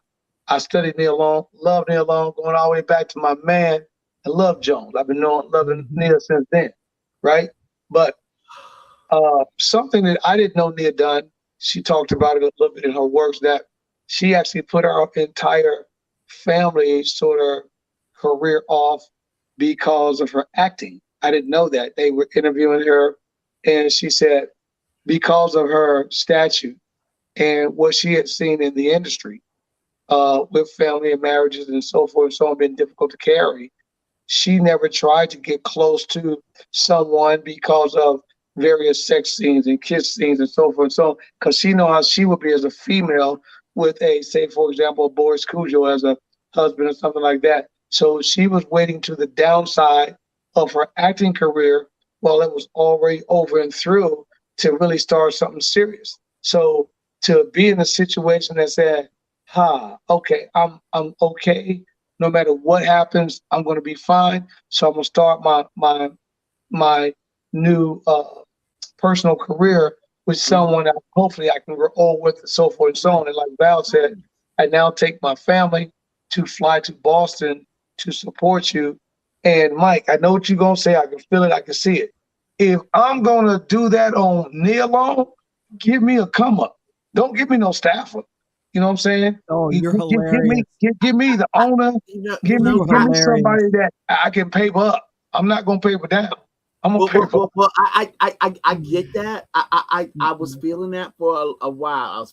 I studied Neil Long, love Neil Long, going all the way back to my man, I love Jones. I've been loving Neil since then, right? But something that I didn't know Nia done, she talked about it a little bit in her works, that she actually put her entire family sort of career off because of her acting. I didn't know that. They were interviewing her, and she said because of her statute and what she had seen in the industry with family and marriages and so forth and so on being difficult to carry, she never tried to get close to someone because of various sex scenes and kiss scenes and so forth and so on, because she knew how she would be as a female with a, say, for example, Boris Cujo as a husband or something like that. So she was waiting to the downside of her acting career while it was already over and through to really start something serious. So to be in a situation that said, okay, I'm okay. No matter what happens, I'm going to be fine. So I'm going to start my new personal career with someone that hopefully I can grow with and so forth and so on. And like Val said, I now take my family to fly to Boston to support you. And Mike, I know what you're going to say. I can feel it. I can see it. If I'm going to do that on Neil Long, give me a come up. Don't give me no staffer. You know what I'm saying? Oh, you're hilarious. Give me the owner. Give me somebody that I can paper up. I'm not going to paper down. I'm gonna paper up. Well, I get that. I was feeling that for a while.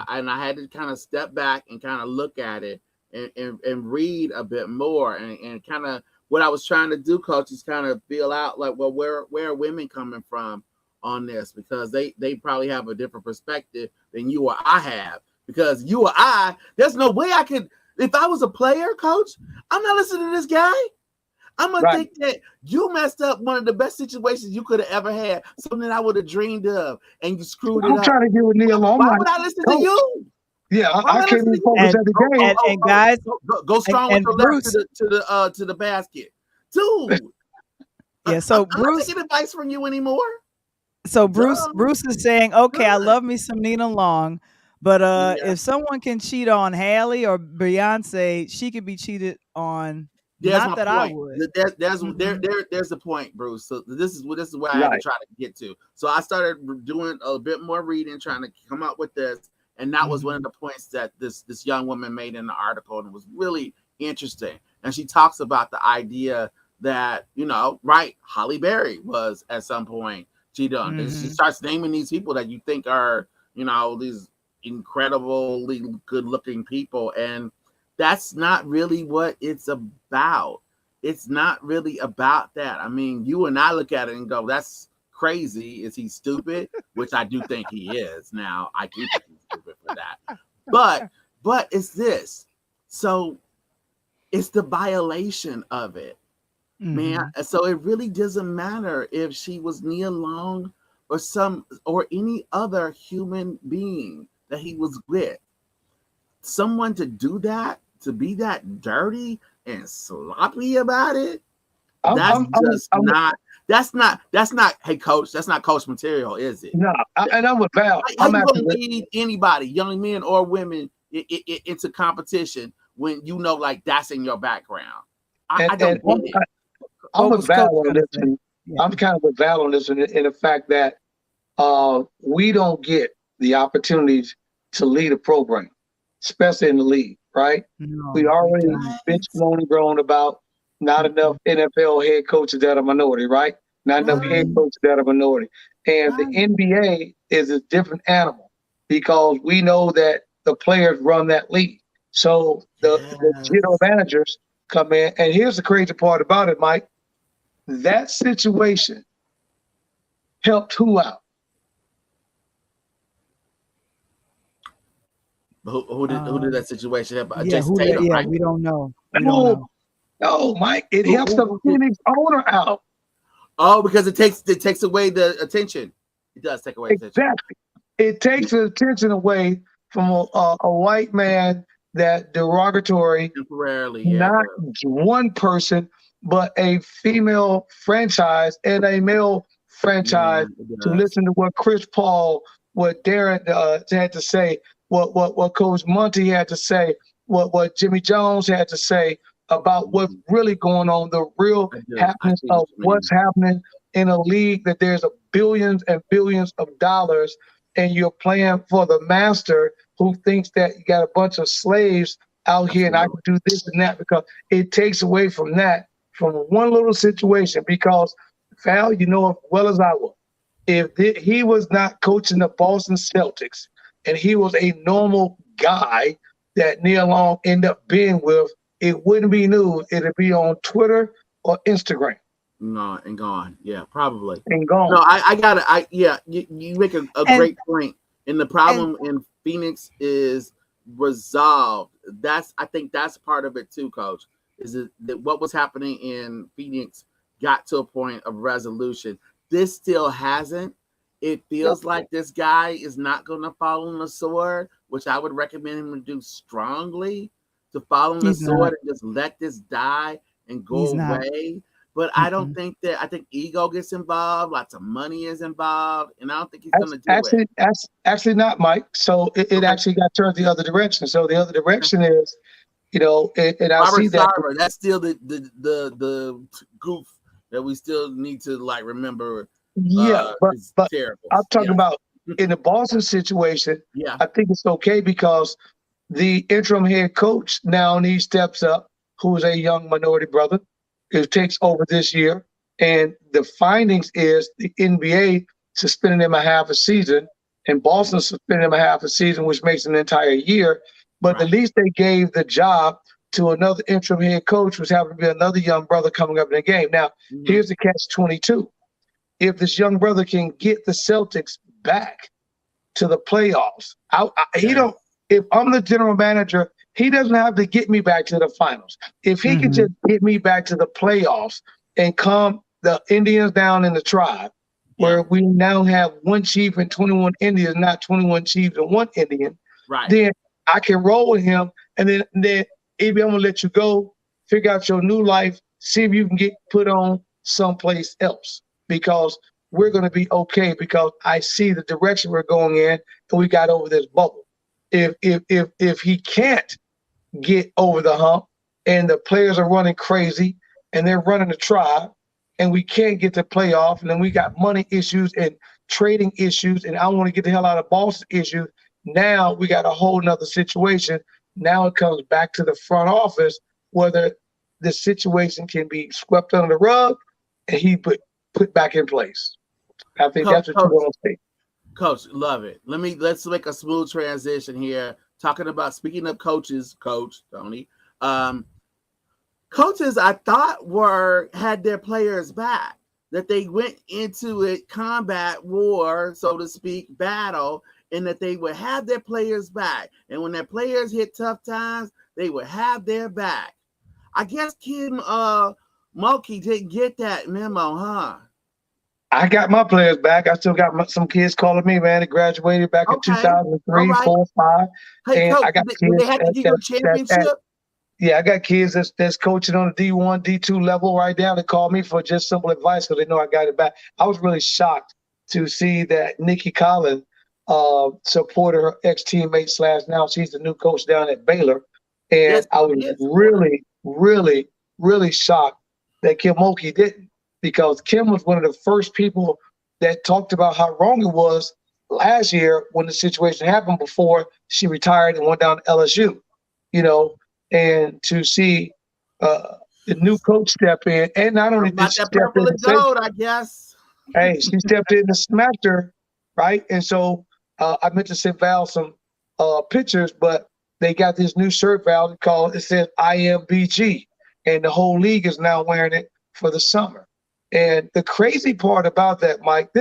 And I had to kind of step back and kind of look at it and read a bit more and kind of what I was trying to do, Coach, is kind of feel out like, well, where are women coming from on this, because they probably have a different perspective than you or I have, because you or I, there's no way I could, if I was a player, Coach, I'm not listening to this guy. I'm gonna think that you messed up one of the best situations you could have ever had, something that I would have dreamed of, and you screwed it up. I'm trying to get with Neil Long. Why would I listen to you? Yeah, I can't even focus at the game. And guys, go strong with your left to the basket, dude. Yeah, so I'm not taking advice from you anymore. So Bruce is saying, okay, I love me some Nina Long, but if someone can cheat on Haley or Beyonce, she could be cheated on. Not that I would. There's the point, Bruce. So this is where I had to try to get to. So I started doing a bit more reading, trying to come up with this, and that was one of the points that this young woman made in the article, and it was really interesting. And she talks about the idea that, Halle Berry was at some point cheated on. And she starts naming these people that you think are, these incredibly good-looking people, and that's not really what it's about. It's not really about that. I mean, you and I look at it and go, that's crazy. Is he stupid? Which I do think he is. Now, I do think he's stupid for that. But it's this. So it's the violation of it, man. So it really doesn't matter if she was Nia Long or any other human being that he was with. Someone to do that, to be that dirty and sloppy about it, that's not, hey, Coach, that's not Coach material, is it? No, and I'm with Val. How you gonna lead anybody, young men or women, into competition when like that's in your background? I don't get it. I'm with Val on this, and I'm kind of with Val on this in the fact that we don't get the opportunities to lead a program, especially in the league, right? No, we already bitch, moan, and groan about not enough NFL head coaches that are minority, right? Not enough head coaches that are minority. And the NBA is a different animal because we know that the players run that league. So the general managers come in. And here's the crazy part about it, Mike. That situation helped who out? Who did that situation help? Yeah, Jason Tatum, right? we don't know. We don't know. No, Mike, it helps the Phoenix owner out. Oh, because it takes away the attention. It does take away attention. Exactly. It takes the attention away from a white man that derogatory, temporarily, not one person, but a female franchise and a male franchise to listen to what Chris Paul, what Darren had to say, what Coach Monty had to say, what Jimmy Jones had to say about what's really going on, the real happenings of what's happening in a league that there's billions and billions of dollars, and you're playing for the master who thinks that you got a bunch of slaves out here and I can do this and that, because it takes away from that, from one little situation. Because, Val, you know as well as I will, if he was not coaching the Boston Celtics and he was a normal guy that Neil Long ended up being with, it wouldn't be news. It'd be on Twitter or Instagram. No, and gone. Yeah, probably. And gone. No, I got it. You make a great point. And the problem in Phoenix is resolved. I think that's part of it too, Coach. Is that what was happening in Phoenix got to a point of resolution. This still hasn't. It feels like this guy is not going to fall on the sword, which I would recommend him to do strongly, to fall on the sword and just let this die and go away. But I don't think that. I think ego gets involved. Lots of money is involved, and I don't think he's going to do it. Actually, not Mike. So it actually got turned the other direction. So the other direction is, and I Robert see that. Sarver, that's still the goof that we still need to remember. Yeah, but terrible. I'm talking about in the Boston situation. Yeah, I think it's okay because the interim head coach now he steps up, who is a young minority brother. It takes over this year, and the findings is the NBA suspended him a half a season, and Boston suspended him a half a season, which makes an entire year. But at least they gave the job to another interim head coach, which happened to be another young brother coming up in the game. Now, here's the catch-22. If this young brother can get the Celtics back to the playoffs, if I'm the general manager, he doesn't have to get me back to the finals. If he could just get me back to the playoffs and calm the Indians down in the tribe, where we now have one chief and 21 Indians, not 21 chiefs and one Indian, then I can roll with him. And then maybe I'm going to let you go, figure out your new life, see if you can get put on someplace else, because we're going to be okay, because I see the direction we're going in and we got over this bubble. If he can't get over the hump and the players are running crazy and they're running the tribe and we can't get to playoff, and then we got money issues and trading issues, and I want to get the hell out of Boston issues, now we got a whole nother situation. Now it comes back to the front office, whether the situation can be swept under the rug and he put back in place. I think that's what you want to say. Coach, love it. Let's make a smooth transition here. Talking about, speaking of coaches, Coach Tony, coaches I thought had their players back, that they went into a combat war, so to speak, battle, and that they would have their players back. And when their players hit tough times, they would have their back. I guess Kim Mulkey didn't get that memo, huh? I got my players back. I still got some kids calling me, man. They graduated back in 2003, 4, 5. Hey, and Coach, I got kids they had to give you a championship? I got kids that's coaching on the D1, D2 level right now. They call me for just simple advice because they know I got it back. I was really shocked to see that Nikki Collins supported her ex-teammate / now she's the new coach down at Baylor. And I was really, really, really shocked that Kim Mulkey didn't, because Kim was one of the first people that talked about how wrong it was last year when the situation happened before she retired and went down to LSU, and to see the new coach step in, and not only did About she that step in purple and and say, gold, I guess. hey, she stepped in and smacked her, right? And so I meant to send Val some pictures, but they got this new shirt, Val, called, it says IMBG, and the whole league is now wearing it for the summer. And the crazy part about that, Mike,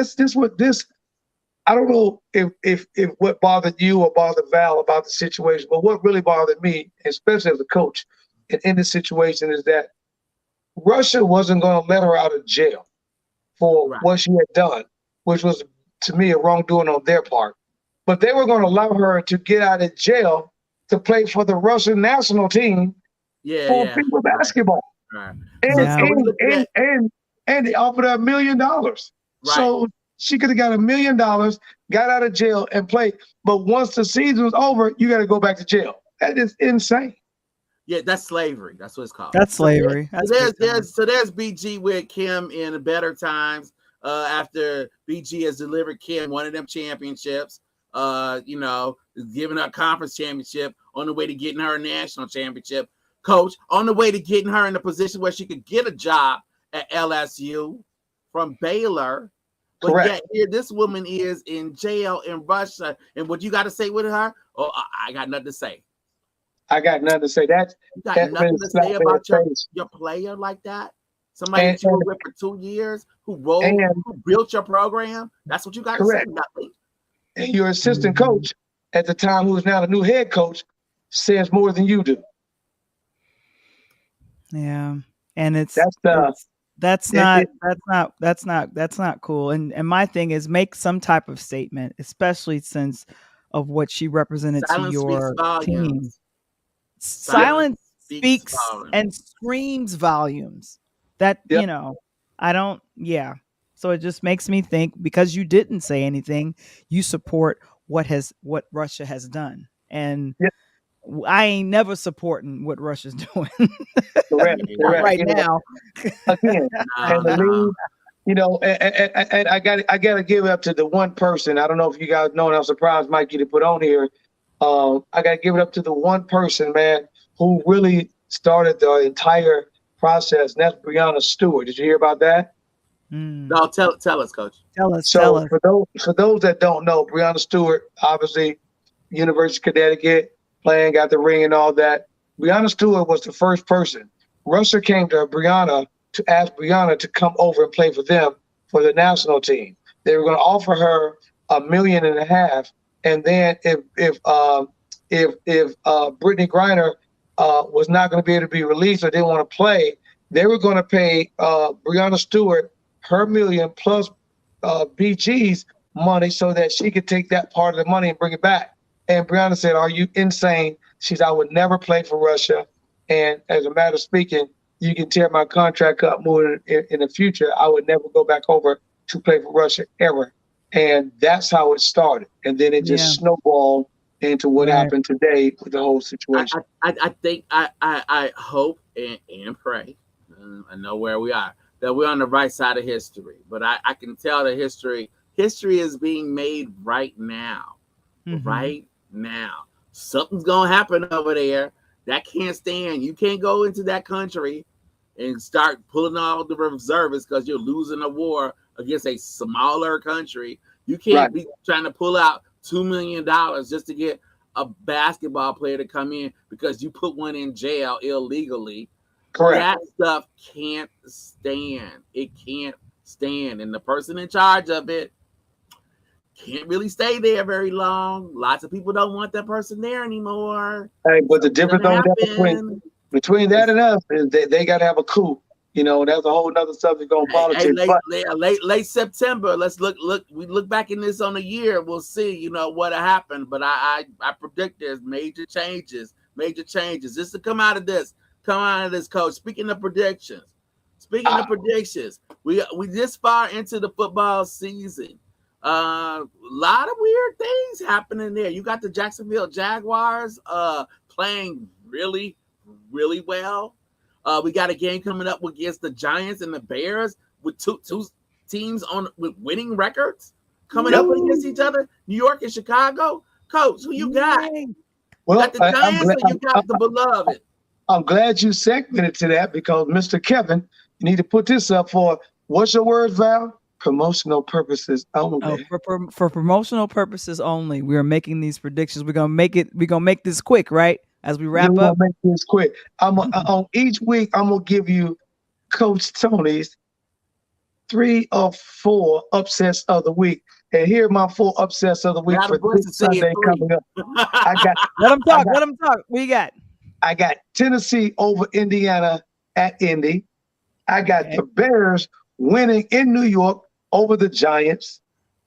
I don't know if what bothered you or bothered Val about the situation, but what really bothered me, especially as a coach, and in this situation, is that Russia wasn't going to let her out of jail for Right. what she had done, which was, to me, a wrongdoing on their part. But they were going to allow her to get out of jail to play for the Russian national team for Yeah. FIBA basketball. Right. And So we look at they offered her $1 million. right. So she could have got $1 million, got out of jail, and played. But once the season was over, you got to go back to jail. That is insane. Yeah, that's slavery. That's what it's called. That's slavery. So there's BG with Kim in better times. After BG has delivered Kim one of them championships, giving her a conference championship, on the way to getting her a national championship. Coach, on the way to getting her in a position where she could get a job at LSU from Baylor. But Correct. yet here this woman is in jail in Russia. And what you got to say with her? Oh, I got nothing to say. I got nothing to say. You got nothing to say about your player like that? Somebody that you were with for 2 years who built your program? That's what you got to say? Nothing. And your assistant coach at the time, who is now the new head coach, says more than you do. Yeah. And that's not cool. And my thing is, make some type of statement, especially since of what she represented to your team. Silence speaks and screams volumes. That, I don't, So it just makes me think, because you didn't say anything, you support what Russia has done. And I ain't never supporting what Russia's doing. Correct. Right now. Again, and the league, and I got to give it up to the one person. I don't know if you guys know, and I'm surprised Mikey to put on here. I got to give it up to the one person, man, who really started the entire process, and that's Breonna Stewart. Did you hear about that? No, tell us, Coach. Tell us. For those that don't know, Breonna Stewart, obviously, University of Connecticut, playing, got the ring and all that. Breonna Stewart was the first person. Russia came to Breonna to ask Breonna to come over and play for them for the national team. They were going to offer her $1.5 million, and then if Brittany Griner was not going to be able to be released or didn't want to play, they were going to pay Breonna Stewart her $1 million plus BG's money so that she could take that part of the money and bring it back. And Breonna said, "Are you insane?" She said, "I would never play for Russia. And as a matter of speaking, you can tear my contract up more in the future. I would never go back over to play for Russia ever." And that's how it started. And then it just snowballed into what happened today with the whole situation. I think I hope and pray, I know where we are, that we're on the right side of history. But I can tell that history is being made right now. Mm-hmm. Right now. Something's going to happen over there. That can't stand. You can't go into that country and start pulling all the reservists because you're losing a war against a smaller country. You can't be trying to pull out $2 million just to get a basketball player to come in because you put one in jail illegally. Correct. That stuff can't stand. It can't stand. And the person in charge of it can't really stay there very long. Lots of people don't want that person there anymore. Hey, but the difference between that and us is they got to have a coup. That's a whole nother subject on politics. Late September. Let's look. We look back in this on a year. We'll see. What happened. But I predict there's major changes. Just to come out of this, Coach. Speaking of predictions, we this far into the football season. A lot of weird things happening there. You got the Jacksonville Jaguars playing really, really well. We got a game coming up against the Giants and the Bears with two teams with winning records coming up against each other. New York and Chicago. Coach, who you got? Well, you got the Giants or you got the beloved? I'm glad you segmented to that because Mr. Kevin, you need to put this up for what's your word, Val? Promotional purposes Oh, only. for promotional purposes only, we are making these predictions. We're gonna make it. We're gonna make this quick, right? As we Yeah, wrap we're gonna up. make this quick. On each week, I'm gonna give you Coach Tony's 3 or 4 upsets of the week. And here are my 4 upsets of the week Now the for boys this to say it Sunday three. coming up. I got Let them I talk. got Let them talk. What you got? I got Tennessee over Indiana at Indy. I got Okay. the Bears winning in New York over the Giants.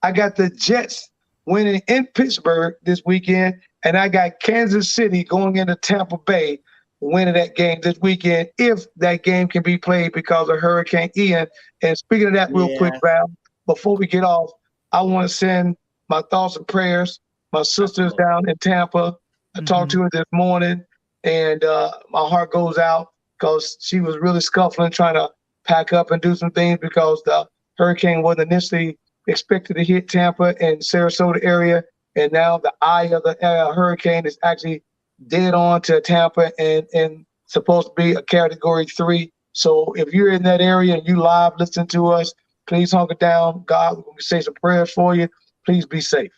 I got the Jets winning in Pittsburgh this weekend. And I got Kansas City going into Tampa Bay winning that game this weekend if that game can be played because of Hurricane Ian. And speaking of that, real quick, Yeah, Val, before we get off, I want to send my thoughts and prayers. My sister's absolutely. down in Tampa. I talked to her this morning, and my heart goes out because she was really scuffling, trying to pack up and do some things because the hurricane wasn't initially expected to hit Tampa and Sarasota area, and now the eye of the hurricane is actually dead on to Tampa and supposed to be a Category 3. So if you're in that area and you live listen to us, please hunker down. God, we're going to say some prayers for you. Please be safe.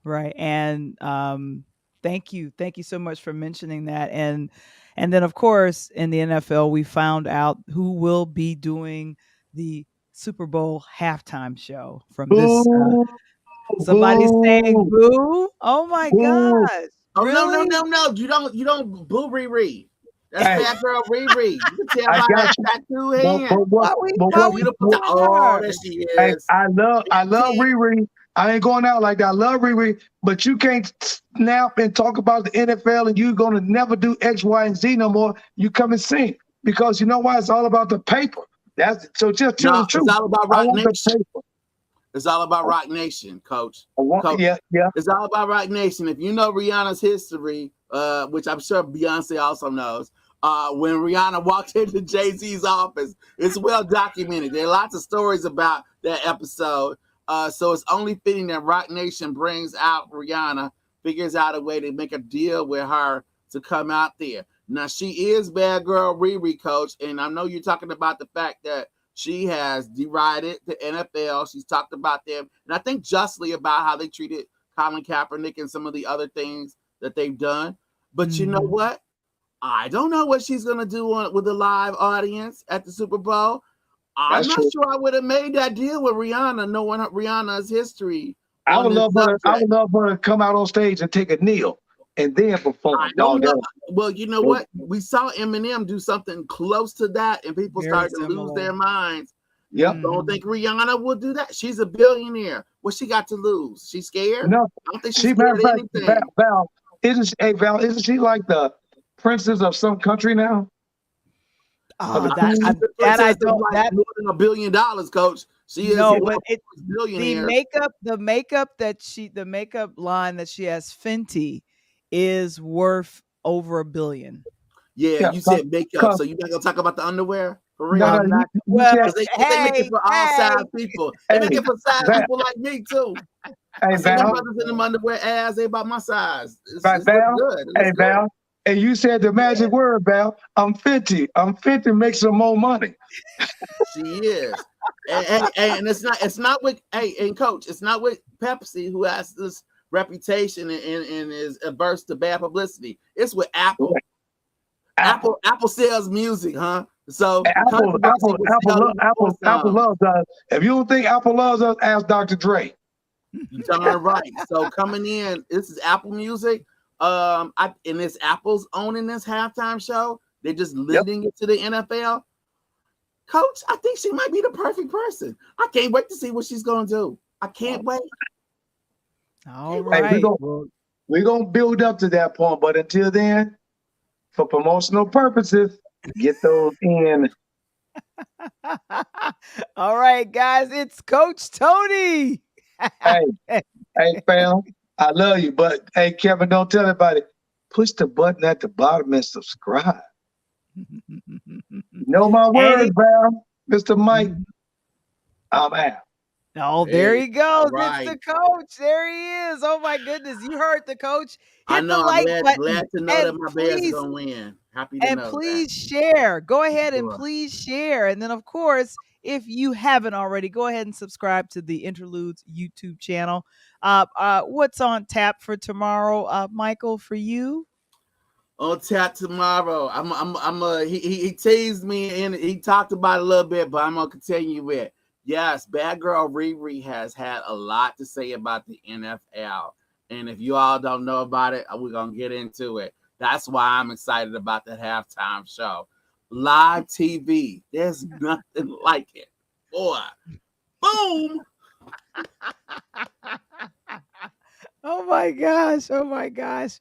Right. And thank you. Thank you so much for mentioning that. And then of course in the NFL we found out who will be doing the Super Bowl halftime show from this Boo, somebody's saying boo, boo. Oh my boo. gosh. Oh no, Really? no, no, no! You don't boo Riri. That's Hey, bad girl Riri. You can tell I by got that you. tattoo But, hand. but what? Why we But That why what? we beautiful. what Oh, booing there her? she Hey, is. I love See, Riri. I ain't going out like that. I love Riri, but you can't snap and talk about the NFL and you're gonna never do X, Y, and Z no more. You come and sing because you know why? It's all about the paper. That's so. Just tell no, the it's truth. all about I Rock want the Nation. paper. It's all about Rock Nation, Coach. I want, Coach, yeah, yeah. it's all about Rock Nation. If you know Rihanna's history, which I'm sure Beyonce also knows, when Rihanna walked into Jay-Z's office, it's well documented. There are lots of stories about that episode. So it's only fitting that Rock Nation brings out Rihanna, figures out a way to make a deal with her to come out there. Now, she is bad girl Riri, Coach, and I know you're talking about the fact that she has derided the NFL. She's talked about them, and I think justly about how they treated Colin Kaepernick and some of the other things that they've done. But you know Mhm. what? I don't know what she's gonna do with the live audience at the Super Bowl. I'm That's not true. sure I would have made that deal with Rihanna, knowing Rihanna's history I on would this love her. I subject. would love her to come out on stage and take a kneel and then I perform. don't Dog, know. that Well, you know what? We saw Eminem do something close to that, and people Very started to lose similar. their minds. You yep. don't Mhm. think Rihanna will do that? She's a billionaire. What she got to lose? She's scared? No, I don't think she's she matter scared of of fact, anything. Val, Val, isn't she like the princess of some country now? Of the Ah, I that think queen? she's the that I princess of don't like that more than $1 billion, Coach. She is no, one but of it those billionaires. the makeup line that she has Fenty is worth over $1 billion. Yeah, Yeah, you said makeup, cause so you're not gonna talk about the underwear for no, real? no, I'm not you well, said, Because they make it hey, for all size hey. people. They make hey, it for size Val, people like me too. hey, I see them Val, brothers in them underwear ass. They about my size. right, It's look Val, good. It looks hey, good. Val, and you said the magic word, Val. I'm 50. I'm 50. Make some more money. She is. And it's not with and coach, it's not with Pepsi who has this reputation and is averse to bad publicity. It's with Apple. Apple, Apple sells music, huh? So Apple, controversy Apple, will Apple, sell even more Apple songs. loves us. If you don't think Apple loves us, ask Dr. Dre. You darn right. So coming in, this is Apple Music. And it's Apple's owning this halftime show. They're just Yep. lending it to the NFL. Coach, I think she might be the perfect person. I can't wait to see what she's gonna do. I can't wait. All Can't Hey, wait. right. Well, we're gonna build up to that point, but until then, for promotional purposes, get those in. all right, guys, it's Coach Tony. Hey, hey, fam, I love you, but hey, Kevin, don't tell anybody. Push the button at the bottom and subscribe. You know my Any word, Val. Mr. Mike, Mhm. I'm out. Oh, there Hey, he goes. It's right. the coach. There he is. Oh my goodness. You heard the coach. I Hit the know. I'm like glad button to know that and my Bears are please gonna win. Happy to know that. share. Go ahead and Sure. please share. And then of course, if you haven't already, go ahead and subscribe to the Interludes YouTube channel. What's on tap for tomorrow, Michael, for you? On tap tomorrow. He teased me and he talked about it a little bit, but I'm gonna continue with. Yes, Bad Girl Riri has had a lot to say about the NFL. And if you all don't know about it, we're gonna get into it. That's why I'm excited about the halftime show. Live TV. There's nothing like it. Boy. Boom. Oh my gosh. Oh my gosh.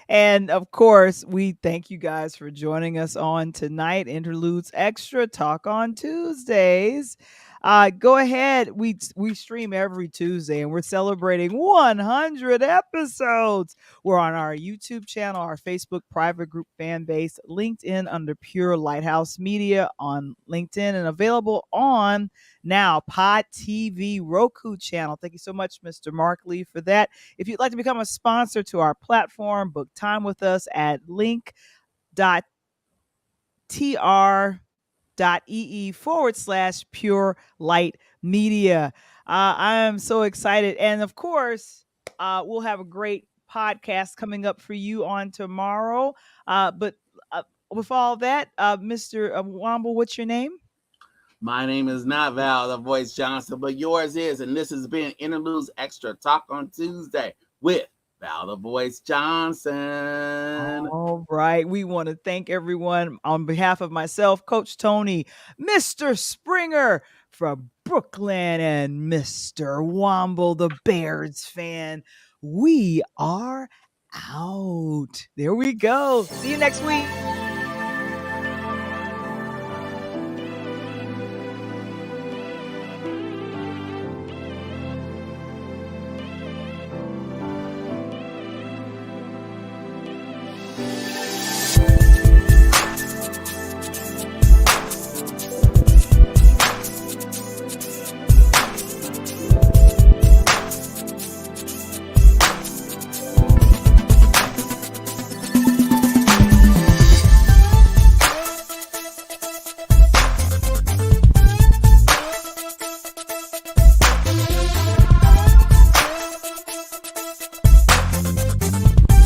And of course, we thank you guys for joining us on tonight. Interludes Extra Talk on Tuesdays. Go ahead. We stream every Tuesday and we're celebrating 100 episodes. We're on our YouTube channel, our Facebook private group fan base, LinkedIn under Pure Lighthouse Media on LinkedIn, and available on now Pod TV Roku channel. Thank you so much, Mr. Mark Lee, for that. If you'd like to become a sponsor to our platform, book time with us at link.tr.ee/Pure Light Media. I am so excited. And of course, we'll have a great podcast coming up for you on tomorrow. But with all that, Mr. Wamble, what's your name? My name is not Val, the voice Johnson, but yours is. And this has been Interludes Extra Talk on Tuesday with Val, the voice Johnson. All right. We want to thank everyone on behalf of myself, Coach Tony, Mr. Springer from Brooklyn, and Mr. Wamble, the Bears fan. We are out. There we go. See you next week.